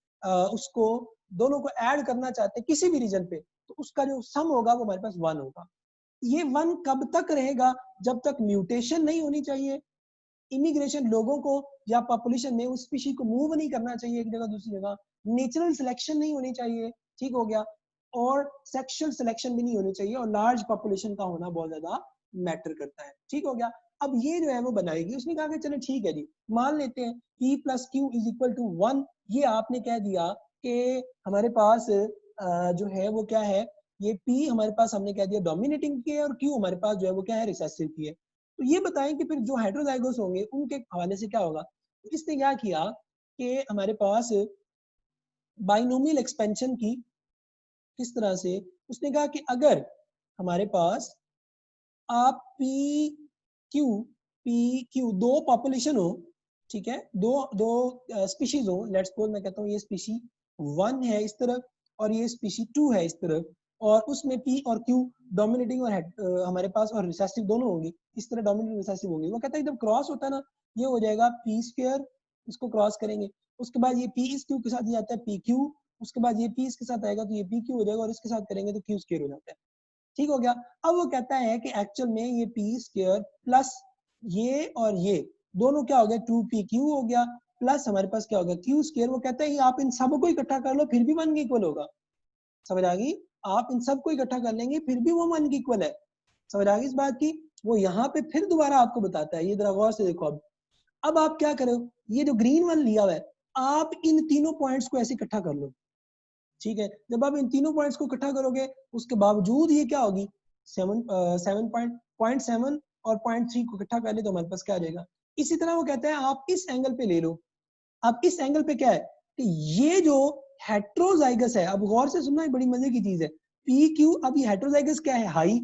उसको दोनों को ऐड करना चाहते हैं किसी भी रीजन पे, तो उसका जो सम होगा वो हमारे पास 1 होगा। ये 1 कब तक रहेगा, जब तक म्यूटेशन नहीं होनी चाहिए, इमिग्रेशन लोगों को या पॉपुलेशन में उस स्पीशी को मूव नहीं करना चाहिए एक जगह दूसरी जगह, नेचुरल सिलेक्शन नहीं होनी चाहिए, ठीक हो गया, और सेक्सुअल सिलेक्शन भी नहीं होनी चाहिए, और लार्ज पॉपुलेशन का होना बहुत ज्यादा मैटर करता है, ठीक हो गया। अब ये जो है वो बनाएगी, उसने कहा कि चलो ठीक है जी, मान लेते हैं P + Q = 1, ये आपने कह दिया कि हमारे पास जो है वो क्या है, ये P हमारे पास हमने कह दिया डोमिनेटिंग की है, और Q हमारे पास जो है वो क्या है, रिसेसिव की है। तो ये बताएं कि फिर जो हेटेरोजाइगोस होंगे उनके हवाले से क्या होगा। तो इसने क्या किया कि हमारे पास बाइनोमियल एक्सपेंशन की, किस तरह से, उसने कहा कि अगर हमारे पास आप पी क्यू दो पॉपुलेशन हो, ठीक है, दो स्पीशीज हो, लेट्स सपोज मैं कहता हूँ ये स्पीशी 1 है इस तरफ और ये स्पीशी 2 है इस तरफ, और उसमें पी और क्यू डोमिनेटिंग और हमारे पास और रिसेसिव दोनों होंगी, इस तरह डोमिनेटिंग रिसेसिव होंगी। वो कहता है जब क्रॉस होता है ना, ये हो जाएगा p², इसको क्रॉस करेंगे, उसके बाद ये p इस क्यू के साथ जाता है pq, उसके बाद ये p इसके साथ आएगा तो ये pq हो जाएगा, और इसके साथ करेंगे तो q² हो जाता है, ठीक हो गया। अब वो कहता है कि एक्चुअल में ये p² प्लस ये और ये दोनों क्या हो गया, 2pq हो गया, प्लस हमारे पास क्या हो गया q²। वो कहता है कि आप इन सबको इकट्ठा कर लो फिर भी 1 के इक्वल होगा। समझ आ गई, आप इन सबको इकट्ठा कर लेंगे फिर भी वो 1 के इक्वल है। समझ आ गई इस बात की। वो यहाँ पे फिर दोबारा आपको बताता है, ये जरा गौर से देखो। अब आप क्या करो, ये जो ग्रीन वन लिया हुआ है, आप इन तीनों पॉइंट्स को ऐसे इकट्ठा कर लो, ठीक है। जब आप इन तीनों पॉइंट्स को इकट्ठा करोगे, उसके बावजूद ये क्या होगी 7.7 और 0.3 को इकट्ठा कर ले तो हमारे पास क्या आ जाएगा। इसी तरह वो कहता है आप इस एंगल पे ले लो। अब इस एंगल पे क्या है कि ये जो हेट्रोजाइगस है, अब गौर से सुनना, बड़ी मजे की चीज है, पी क्यू, अब ये हेट्रोजाइगस क्या है, हाई,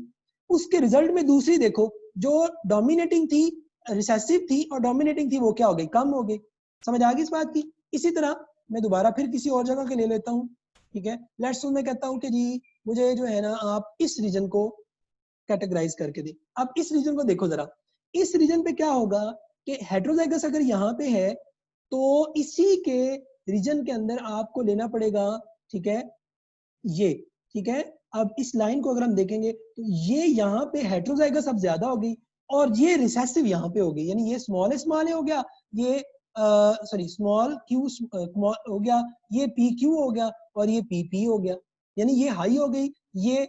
उसके रिजल्ट में दूसरी देखो, जो डोमिनेटिंग थी रिसेसिव थी और डोमिनेटिंग थी वो क्या हो गई, कम हो गई। समझ आ गई इस बात की। इसी तरह मैं दोबारा फिर किसी और जगह के ले लेता हूँ, ठीक है। लेट्स से मैं कहता हूँ कि जी मुझे जो है ना आप इस रीजन को कैटेगराइज करके दे। अब इस रीजन को देखो जरा, इस रीजन पे क्या होगा कि हेट्रोजाइगस अगर यहाँ पे है तो इसी के रीजन के अंदर आपको लेना पड़ेगा, ठीक है, ये, ठीक है। अब इस लाइन को अगर हम देखेंगे तो ये यहाँ पे हेट्रोजाइगस अब ज्यादा हो गई और ये रिसेसिव यहाँ पे हो गई, यानी ये स्मॉल स्मॉल हो गया, ये सॉरी स्मॉल क्यू हो गया, ये पी क्यू हो गया और ये पी पी हो गया, यानी ये हाई हो गई, ये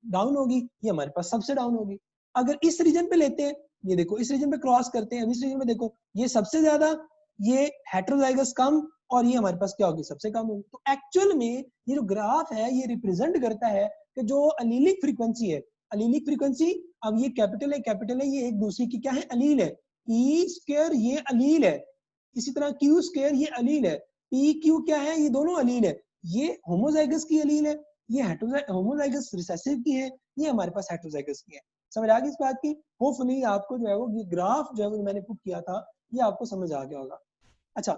डाउन होगी, ये हमारे पास सबसे डाउन होगी। अगर इस रीजन पे लेते हैं, ये देखो इस रीजन पे क्रॉस करते हैं, इस रीजन में देखो ये सबसे ज्यादा, ये हेट्रोजाइगस कम, और ये हमारे पास क्या होगी, सबसे कम होगी। तो एक्चुअल में ये जो ग्राफ है ये रिप्रेजेंट करता है कि जो अलीलिक फ्रीक्वेंसी है, अलीलिक फ्रीक्वेंसी, अब ये कैपिटल है, ये एक दूसरे की क्या है, अलील है। p² ये अलील है, इसी तरह q² ये अलील है, pq क्या है, ये दोनों अलील है। ये होमोजाइगस की अलील है, ये होमोजाइगस रिसेसिव की है, ये हमारे पास हेट्रोजाइगस की है। समझ आ गई इस बात की? होपफुली आपको जो है वो ये ग्राफ जो है वो मैंने पुट किया था ये आपको समझ आ गया होगा। अच्छा,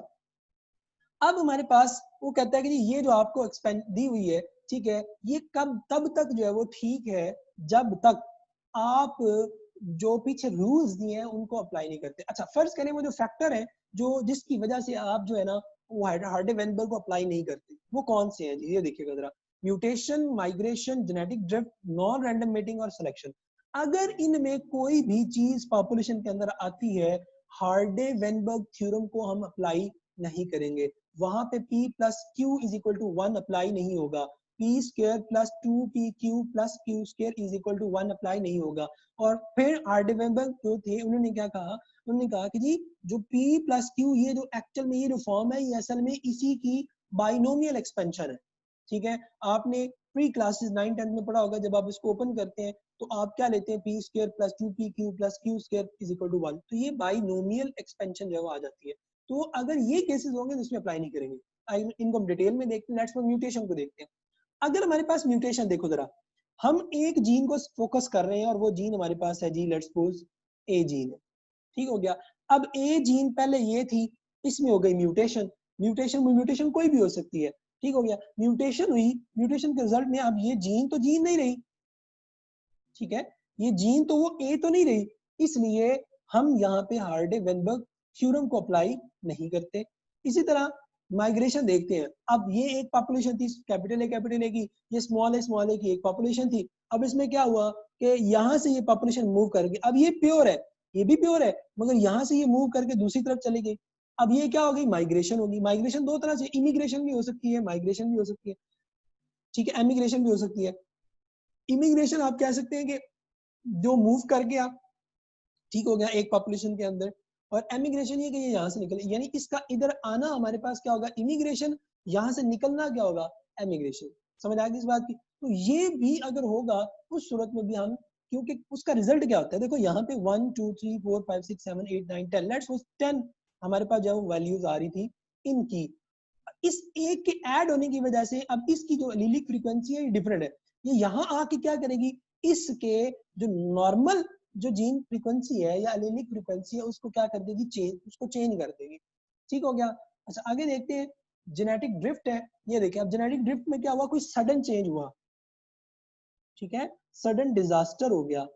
अब हमारे पास वो कहता है कि ये जो आपको एक्सपेंड दी हुई है, ठीक है, ये कब तब तक जो है वो ठीक है जब तक आप जो पीछे रूल्स दिए हैं उनको अप्लाई नहीं करते। अच्छा, फर्ज करें वो जो फैक्टर है जो जिसकी वजह से आप जो है ना वो हार्डे-वेनबर्ग को अप्लाई नहीं करते, वो कौन से हैं जी? ये देखिएगा जरा, mutation, migration, genetic drift, non random mating और सिलेक्शन। अगर इनमें कोई भी चीज पॉपुलेशन के अंदर आती है, हार्डे-वेनबर्ग थ्योरम को हम अप्लाई नहीं करेंगे। वहां पे P plus Q is equal to 1 apply नहीं होगा। P square plus 2PQ plus Q square is equal to 1 apply नहीं होगा। और फिर हार्डे-वेनबर्ग जो थे उन्होंने क्या कहा, उन्होंने कहा कि जी जो P प्लस क्यू ये जो एक्चुअल में ये जो फॉर्म है ये असल में इसी की बाइनोमियल एक्सपेंशन है। ठीक है, आपने प्री क्लासेस 9-10 में पढ़ा होगा, जब आप इसको ओपन करते हैं तो आप क्या लेते हैं, P square plus 2PQ plus Q square is equal to 1। तो ये बाइनोमियल एक्सपेंशन जो है वो आ जाती है। तो अगर ये केसेस होंगे तो इसमें अप्लाई नहीं करेंगे। इनको हम डिटेल में देखते हैं। लेट्स म्यूटेशन को देखते हैं। अगर हमारे पास म्यूटेशन, देखो जरा, हम एक जीन को फोकस कर रहे हैं और वो जीन हमारे पास है जी, लेट्स सपोज ए जीन है, ठीक हो गया। अब ए जीन पहले ये थी, इसमें हो गई म्यूटेशन। म्यूटेशन कोई भी हो सकती है, ठीक हो गया। म्यूटेशन हुई, म्यूटेशन के रिजल्ट में अब ये जीन तो जीन नहीं रही, ठीक है, ये जीन तो वो ए तो नहीं रही, इसलिए हम यहाँ पे हार्डे-वेनबर्ग थ्योरम को अप्लाई नहीं करते। इसी तरह माइग्रेशन देखते हैं। अब ये एक पॉपुलेशन थी कैपिटल ए की, ये स्मॉल ए की एक पॉपुलेशन थी। अब इसमें क्या हुआ कि यहाँ से ये पॉपुलेशन मूव करके, अब ये प्योर है, ये भी प्योर है, मगर यहाँ से ये मूव करके दूसरी तरफ चली गई। अब ये क्या हो गई, माइग्रेशन होगी। माइग्रेशन दो तरह से, इमिग्रेशन भी हो सकती है, माइग्रेशन भी हो सकती है, ठीक है, एमिग्रेशन भी हो सकती है। इमिग्रेशन आप कह सकते हैं कि जो मूव कर गया, ठीक हो गया, एक पॉपुलेशन के अंदर। और एमिग्रेशन ये कि ये यहाँ से निकले, यानी इसका इधर आना हमारे पास क्या होगा, इमिग्रेशन, यहाँ से निकलना क्या होगा, एमिग्रेशन। समझ आ गई इस बात की? तो ये भी अगर होगा उस सूरत में भी हम, क्योंकि उसका रिजल्ट क्या होता है, देखो यहाँ पे 1 2 3 4 5 6 7 8 9 10, लेट्स सपोज 10 हमारे पास जो वैल्यूज आ रही थी इनकी, इस एक के ऐड होने की वजह से अब इसकी जो एलीलिक फ्रीक्वेंसी है ये डिफरेंट है। ये यहाँ आके क्या करेगी, इसके जो नॉर्मल जो जीन फ्रीक्वेंसी है या एलीलिक फ्रीक्वेंसी है उसको क्या कर देगी, चेंज, उसको चेंज कर देगी। ठीक हो गया। अच्छा, आगे देखते हैं जेनेटिक ड्रिफ्ट है। ये देखिए, अब जेनेटिक ड्रिफ्ट में क्या हुआ, कोई सडन चेंज हुआ, ठीक है, सडन डिजास्टर हो गया।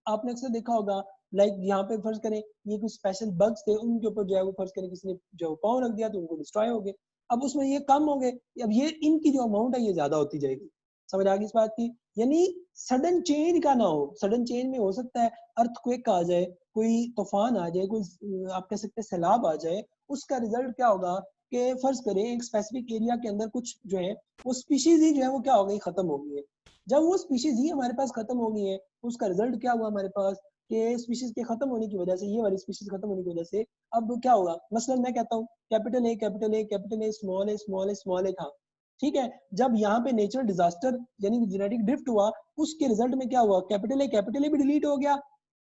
आपने अक्सर देखा होगा, लाइक यहाँ पे फर्ज करें ये कुछ स्पेशल बग्स थे, उनके ऊपर जो है वो फर्ज करें किसी ने जो पाँव रख दिया तो उनको डिस्ट्रॉय हो गए। अब उसमें ये कम हो गए, अब ये इनकी जो अमाउंट है ये ज्यादा होती जाएगी। समझ आ गई इस बात की? यानी सडन चेंज का ना हो, सडन चेंज में हो सकता है अर्थक्वेक आ जाए, कोई तूफान आ जाए, कोई आप कह सकते हैं सैलाब आ जाए। उसका रिजल्ट क्या होगा कि फर्ज करें एक स्पेसिफिक एरिया के अंदर कुछ जो है वो स्पीशीज ही जो है वो क्या हो गई, खत्म हो गई है। जब वो स्पीशीज ही हमारे पास खत्म हो गई है, उसका रिजल्ट क्या हुआ हमारे पास कि स्पीशीज के खत्म होने की वजह से, ये वाली स्पीशीज खत्म होने की वजह से अब क्या होगा, मसलन मैं कहता हूँ capital A capital A capital A small A small A small A था, ठीक है। जब यहाँ पे नेचुरल डिजास्टर यानी जेनेटिक ड्रिफ्ट हुआ, उसके रिजल्ट में क्या हुआ, कैपिटल ए भी डिलीट हो गया।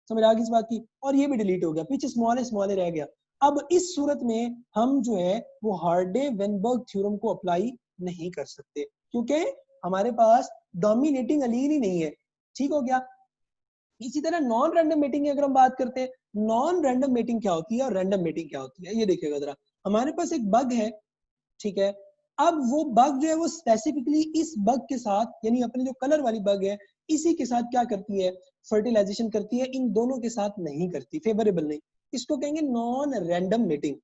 समझ आ गई इस बात की? और ये भी डिलीट हो गया, पीछे स्मॉल ए रह गया। अब इस सूरत में हम जो है वो हार्डे-वेनबर्ग थ्योरम को अप्लाई नहीं कर सकते, क्योंकि हमारे पास डोमिनेटिंग अलील ही नहीं है। ठीक हो गया। इसी तरह नॉन रैंडम मेटिंग की अगर हम बात करते हैं, नॉन रैंडम मेटिंग क्या होती है और रैंडम मेटिंग क्या होती है, ये देखिएगा जरा। हमारे पास एक बग है, ठीक है। अब वो बग जो है वो स्पेसिफिकली इस बग के साथ, यानी अपने जो कलर वाली बग है इसी के साथ क्या करती है, फर्टिलाइजेशन करती है, इन दोनों के साथ नहीं करती, फेवरेबल नहीं। इसको कहेंगे नॉन रैंडम मेटिंग।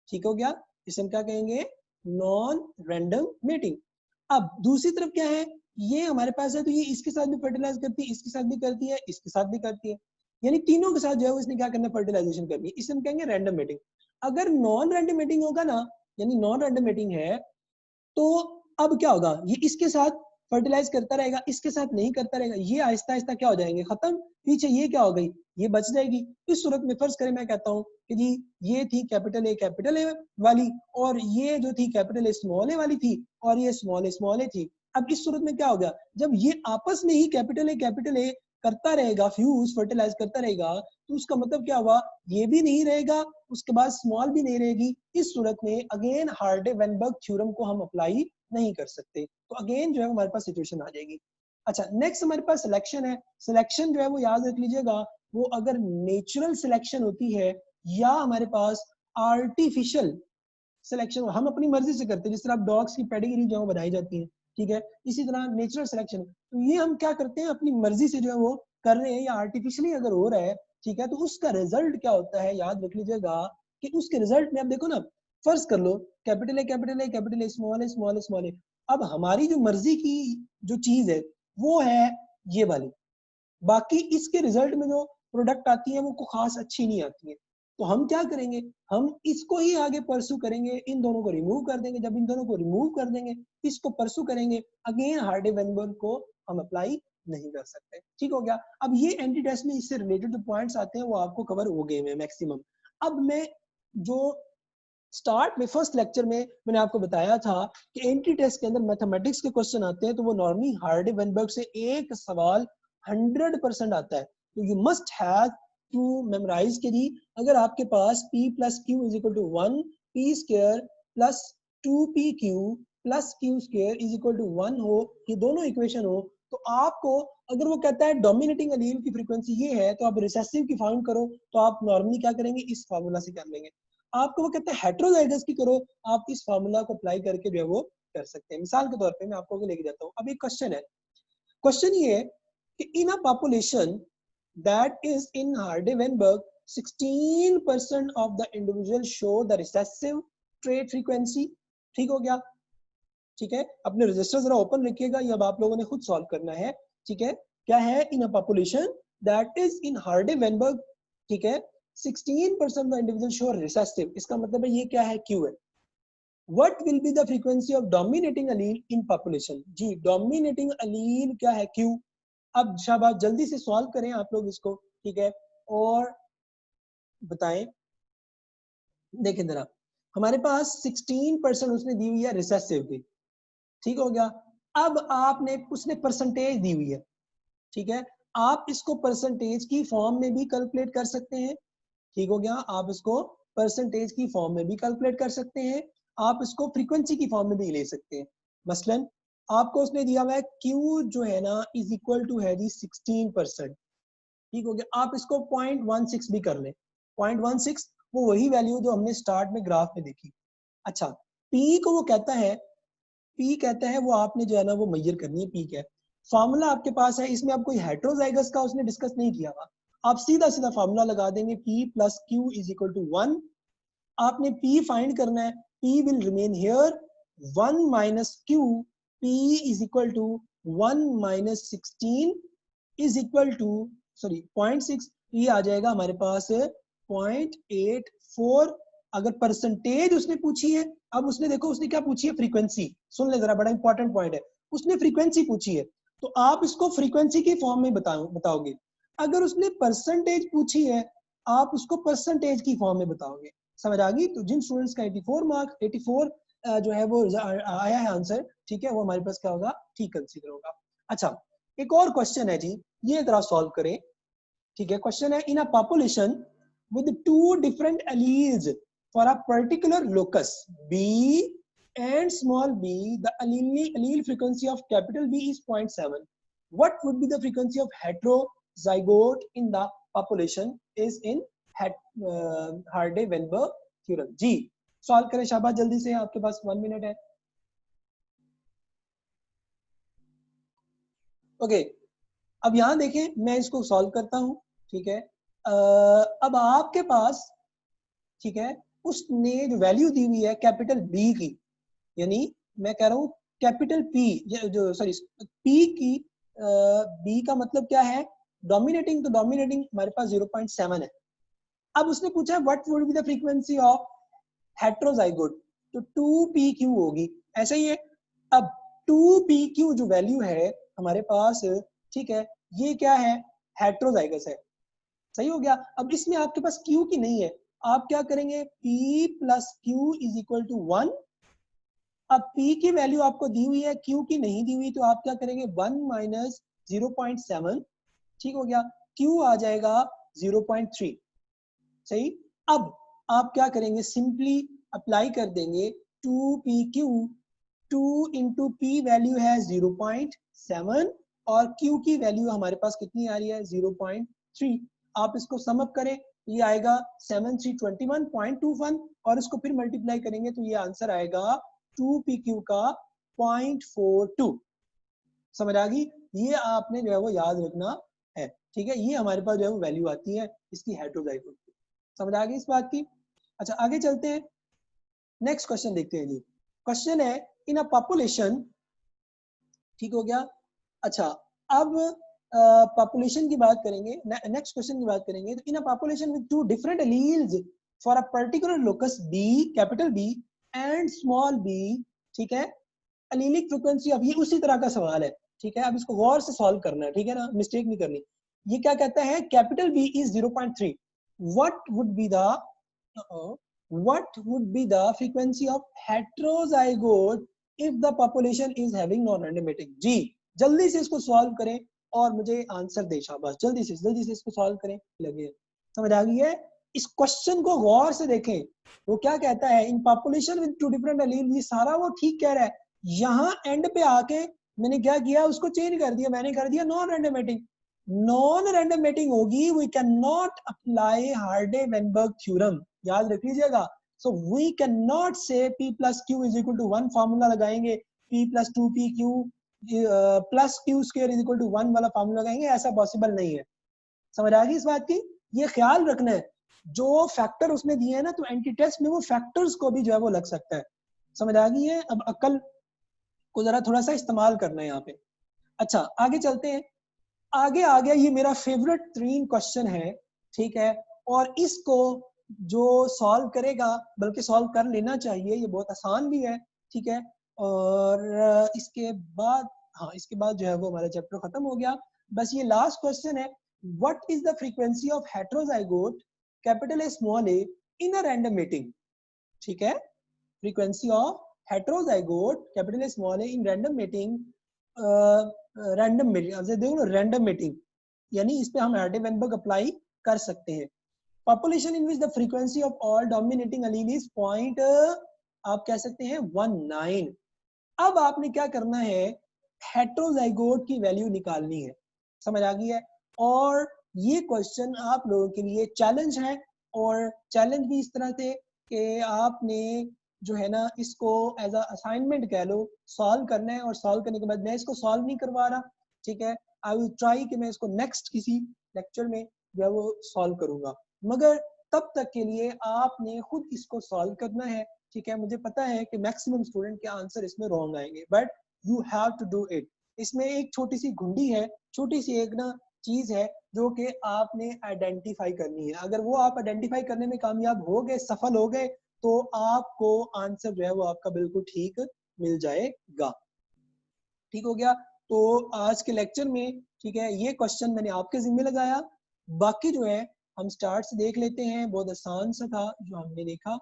ठीक हो गया, इसे हम क्या कहेंगे, नॉन रैंडम मेटिंग। अब दूसरी तरफ क्या है, ये हमारे पास है तो ये इसके साथ भी फर्टिलाइज करती है, इसके साथ भी करती है, इसके साथ भी करती है, यानी तीनों के साथ जो है वो इसने क्या करना है, फर्टिलाइजेशन करनी है। इसे हम कहेंगे रैंडम मेटिंग। अगर नॉन रैंडम मेटिंग होगा ना, यानी नॉन रैंडम मेटिंग है, तो अब क्या होगा, ये इसके साथ फर्टिलाइज करता रहेगा, इसके साथ नहीं करता रहेगा, ये आहिस्ता आहिस्ता क्या हो जाएंगे, खत्म। पीछे ये क्या हो गई, ये बच जाएगी। इस सूरत में फर्ज करें मैं कहता हूँ कि जी ये थी कैपिटल ए वाली, और ये जो थी कैपिटल ए स्मॉल ए वाली थी, और ये स्मॉल ए थी। अब इस सूरत में क्या होगा, जब ये आपस में ही कैपिटल ए करता रहेगा, फ्यूज फर्टिलाइज करता रहेगा, तो उसका मतलब क्या हुआ, ये भी नहीं रहेगा, उसके बाद स्मॉल भी नहीं रहेगी। इस सूरत में अगेन हार्डे-वेनबर्ग थ्योरम को हम अप्लाई नहीं कर सकते। तो अगेन जो है हमारे पास सिचुएशन आ जाएगी। अच्छा, नेक्स्ट हमारे पास सिलेक्शन है। सिलेक्शन जो है वो याद रख लीजिएगा, वो अगर नेचुरल सिलेक्शन होती है या हमारे पास आर्टिफिशियल सिलेक्शन, हम अपनी मर्जी से करते हैं, जिस तरह आप डॉग्स की पेडिग्री जो है बनाई जाती है, ठीक है, इसी तरह नेचुरल सिलेक्शन, तो ये हम क्या करते हैं, अपनी मर्जी से जो है वो कर रहे हैं, या आर्टिफिशियली अगर हो रहा है, ठीक है, तो उसका रिजल्ट क्या होता है, याद रख लीजिएगा कि उसके रिजल्ट में आप देखो ना, फर्स्ट कर लो capital A capital A capital A small A small A small A. अब हमारी जो मर्जी की जो चीज है वो है ये वाली, बाकी इसके रिजल्ट में जो प्रोडक्ट आती है वो को खास अच्छी नहीं आती है, तो हम क्या करेंगे, हम इसको ही आगे परसू करेंगे, इन दोनों को रिमूव कर देंगे, जब इन दोनों को रिमूव कर देंगे, इसको परसू करेंगे, अगेन हार्डी-वेनबर्ग को हम अप्लाई नहीं कर सकते। ठीक हो गया। अब ये एंटी टेस्ट में इससे रिलेटेड जो पॉइंट्स आते हैं वो आपको कवर हो गए हैं मैक्सिमम। अब मैं जो स्टार्ट में फर्स्ट लेक्चर में मैंने आपको बताया था कि एंटी टेस्ट के अंदर मैथमेटिक्स के क्वेश्चन आते हैं, तो वो नॉर्मली हार्डी-वेनबर्ग से एक सवाल 100% आता है, तो you must have to memorise के जी, अगर आपके पास p plus Q is equal to 1 p square plus 2pq plus q square is equal to 1 हो, ये दोनों इक्वेशन हो, तो आपको अगर वो कहता है डोमिनेटिंग एलील की फ्रीक्वेंसी ये है, तो आप रिसेसिव की फाउंड करो, तो आप नॉर्मली क्या करेंगे, इस फार्मूला से कर लेंगे। आपको वो कहते हैं हेटेरोजाइगस की करो, आप इस फार्मूला को अप्लाई करके जो है वो कर सकते हैं। मिसाल के तौर पे मैं आपको लेके जाता हूँ। अब एक क्वेश्चन है, क्वेश्चन ये है कि in a population that is in Hardy-Weinberg, 16% of the individual show the recessive trait frequency। ठीक हो गया, ठीक है, अपने रजिस्टर जरा ओपन रखिएगा, ये अब आप लोगों ने खुद सॉल्व करना है। ठीक है, क्या है, in a population that is in Hardy-Weinberg, ठीक है, 16% of the individual show recessive, इसका मतलब है ये क्या है, Q है। What will be the frequency of dominating allele in population? Ji, dominating allele क्या है, Q। अब शाबाश, जल्दी से सॉल्व करें आप लोग इसको, ठीक है, और बताएं। देखें जरा, हमारे पास 16% उसने दी हुई है रिसेसिव की, ठीक हो गया। अब आपने उसने परसेंटेज दी हुई है, ठीक है, आप इसको परसेंटेज की फॉर्म में भी कैलकुलेट कर सकते हैं। ठीक हो गया, आप इसको परसेंटेज की फॉर्म में भी कैलकुलेट कर सकते हैं, आप इसको फ्रीक्वेंसी की फॉर्म में भी ले सकते हैं। मसलन आपको उसने दिया हुआ है Q जो है ना इज इक्वल टू है जी 16%। ठीक हो गया, आप इसको 0.16 भी कर लें, 0.16 वो वही वैल्यू जो हमने स्टार्ट में ग्राफ में देखी। अच्छा, P को वो कहता है, P कहता है वो आपने जो है ना वो मेजर करनी है, P क्या है, फार्मूला आपके पास है, इसमें आप कोई हेटेरोजाइगस का उसने डिस्कस नहीं किया हुआ, आप सीधा सीधा फार्मूला लगा देंगे, P plus Q is equal to 1। आपने P फाइंड करना है, P will remain here 1 minus Q, P is equal to 1 minus 16 is equal to sorry 0.6, ये आ जाएगा हमारे पास 0.84। अगर परसेंटेज उसने पूछी है, अब उसने देखो उसने क्या पूछी है, फ्रीक्वेंसी, सुन ले जरा, बड़ा इंपॉर्टेंट पॉइंट है, उसने फ्रीक्वेंसी पूछी है, तो आप इसको फ्रीक्वेंसी की फॉर्म में बताओगे। अगर उसने परसेंटेज पूछी है, आप उसको परसेंटेज की फॉर्म में बताओगे। समझ आ गई? तो जिन स्टूडेंट्स का 84 मार्क्स 84 जो है वो आया है आंसर, ठीक है, वो हमारे पास क्या होगा, ठीक कंसीडर होगा। अच्छा, एक और क्वेश्चन है जी, ये जरा सॉल्व करें। ठीक है, क्वेश्चन है, in a population with two different alleles for a particular locus B and small b, the allele frequency of capital B is 0.7. What would be the frequency of heterozygote in the population is in Hardy-Weinberg theorem। जी सॉल्व करें, शाबाश, जल्दी से, आपके पास 1 मिनट है। ओके, अब यहाँ देखें, मैं इसको सॉल्व करता हूँ, ठीक है। अब आपके पास, ठीक है, उसने जो वैल्यू दी हुई है कैपिटल बी की, यानी मैं कह रहा हूँ कैपिटल पी, जो सॉरी पी की, बी का मतलब क्या है, डोमिनेटिंग, तो डोमिनेटिंग हमारे पास 0.7 है। अब उसने पूछा what would be the frequency of heterozygote, तो 2pq होगी, ऐसा ही है। अब 2pq जो वैल्यू है हमारे पास, ठीक है, ये क्या है, हेटेरोजाइगस है, सही हो गया। अब इसमें आपके पास Q की नहीं है, आप क्या करेंगे, P plus Q is equal to 1। अब P की वैल्यू आपको दी हुई है, Q की नहीं दी हुई, तो आप क्या करेंगे, 1 माइनस 0.7, ठीक हो गया, Q आ जाएगा 0.3, सही। अब आप क्या करेंगे, सिंपली अप्लाई कर देंगे 2pq, 2 इंटू P वैल्यू है 0.7 और Q की वैल्यू हमारे पास कितनी आ रही है 0.3। आप इसको सम अप करें, ये आएगा 7321.21 और इसको फिर मल्टीप्लाई करेंगे तो ये आंसर आएगा 2PQ का 0.42। समझ आ गई? ये आपने जो है वो याद रखना है, ठीक है। ये हमारे पास जो है वो वैल्यू आती है इसकी हेटेरोजाइगोट की। समझ आ गई इस बात की? अच्छा आगे चलते हैं, नेक्स्ट क्वेश्चन देखते हैं जी। क्वेश्चन है इन अ पॉपुलेशन, ठीक हो गया। अच्छा अब पॉपुलेशन की बात करेंगे, नेक्स्ट क्वेश्चन की बात करेंगे। तो in a population with two different alleles for a particular locus B, capital B and small B, ठीक है, एलीलिक फ्रीक्वेंसी। अब ये उसी तरह का सवाल है, ठीक है। अब इसको गौर से सॉल्व करना है, ठीक है ना, मिस्टेक नहीं करनी। ये क्या कहता है, capital B is 0.3, what would be the what would be the frequency of heterozygote if the population is having non-random mating? जी जल्दी से इसको सॉल्व करें और मुझे आंसर दे, शाबाश, जल्दी से इसको सॉल्व करें। लगे, समझ आ गई है? इस क्वेश्चन को गौर से देखें, वो क्या कहता है, in population with two different allele, ये सारा वो ठीक कह रहा है। यहाँ एंड पे आके मैंने क्या किया, उसको चेंज कर दिया, मैंने कर दिया non random mating. Non random mating होगी, we can not apply Hardy Weinberg theorem, याद रख लीजिएगा। So we can not say P plus Q is equal to 1 formula लगाएंगे, P plus 2PQ plus Q square is equal to 1 वाला फार्मूला लगाएंगे, ऐसा पॉसिबल नहीं है। समझ आ गई इस बात की? ये ख्याल रखना है, जो फैक्टर उसने दिए है ना, तो एंटी टेस्ट में वो फैक्टर्स को भी जो है वो लग सकता है। समझ आ गई है? अब अकल को जरा थोड़ा सा इस्तेमाल करना है यहाँ पे। अच्छा आगे चलते हैं, आगे आ गया ये मेरा फेवरेट तरीन क्वेश्चन है, ठीक है। और इसको जो सॉल्व करेगा, बल्कि सॉल्व कर लेना चाहिए, ये बहुत आसान भी है, ठीक है। और इसके बाद, हाँ इसके बाद जो है वो हमारा चैप्टर खत्म हो गया। बस ये लास्ट क्वेश्चन है, what is the frequency of heterozygote capital A small A in a random meeting, ठीक है। Frequency of heterozygote capital A small A in random meeting, random meeting, अब देखो रैंडम मीटिंग, यानी इस पे हम हार्डे-वेनबर्ग अप्लाई कर सकते हैं। Population in which the frequency of all dominating allele is point, आप कह सकते हैं 19। अब आपने क्या करना है, हेटेरोजाइगोट की वैल्यू निकालनी है। समझ आ गई है? और ये क्वेश्चन आप लोगों के लिए चैलेंज है, और चैलेंज भी इस तरह से कि आपने जो है ना इसको एज अ असाइनमेंट कह लो, सॉल्व करना है। और सॉल्व करने के बाद, मैं इसको सॉल्व नहीं करवा रहा, ठीक है, आई विल ट्राई कि मैं इसको नेक्स्ट किसी लेक्चर में जो है वो सॉल्व करूंगा, मगर तब तक के लिए आपने खुद इसको सॉल्व करना है, ठीक है। मुझे पता है कि मैक्सिमम स्टूडेंट के आंसर इसमें रॉन्ग आएंगे, but you have to do it. इसमें एक छोटी सी घुंडी है, छोटी सी एक ना चीज है जो कि आपने आइडेंटिफाई करनी है। अगर वो आप आइडेंटिफाई करने में कामयाब हो गए, सफल हो गए, तो आपको आंसर जो है वो आपका बिल्कुल ठीक मिल जाएगा। ठीक हो गया? तो आज के लेक्चर में, ठीक है, ये क्वेश्चन मैंने आपके जिम्मे लगाया। बाकी जो है हम स्टार्ट से देख लेते हैं, बहुत आसान सा था जो हमने देखा।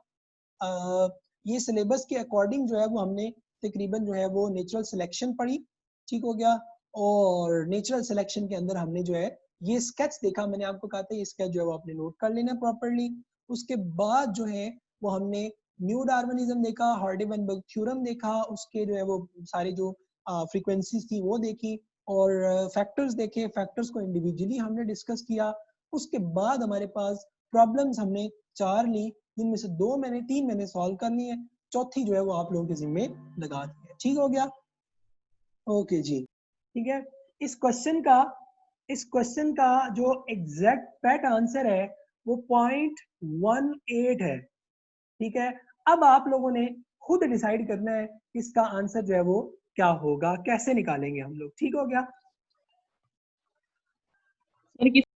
ये सिलेबस के अकॉर्डिंग जो है वो हमने तकरीबन जो है वो नेचुरल सिलेक्शन पढ़ी, ठीक हो गया। और नेचुरल सिलेक्शन के अंदर हमने जो है ये स्केच देखा, मैंने आपको कहा था ये स्केच जो है वो आपने नोट कर लेना प्रॉपर्ली। उसके बाद जो है वो हमने न्यू डार्विनिज्म देखा, हार्डे-वेनबर्ग थ्योरम देखा, उसके जो है वो सारी जो फ्रीक्वेंसीज थी वो देखी, और फैक्टर्स देखे, फैक्टर्स को इंडिविजुअली हमने डिस्कस किया। उसके बाद हमारे पास प्रॉब्लम्स हमने 4 ली, जिनमें से 3 मैंने सॉल्व करनी है, चौथी जो है वो आप लोगों के जिम्मे लगा दी है। ठीक हो गया? ओके जी, ठीक है। इस क्वेश्चन का जो एग्जैक्ट पैट आंसर है वो 0.18 है, ठीक है। अब आप लोगों ने खुद डिसाइड करना है इसका आंसर जो है वो क्या होगा, कैसे निकालेंगे हम लोग। ठीक हो गया?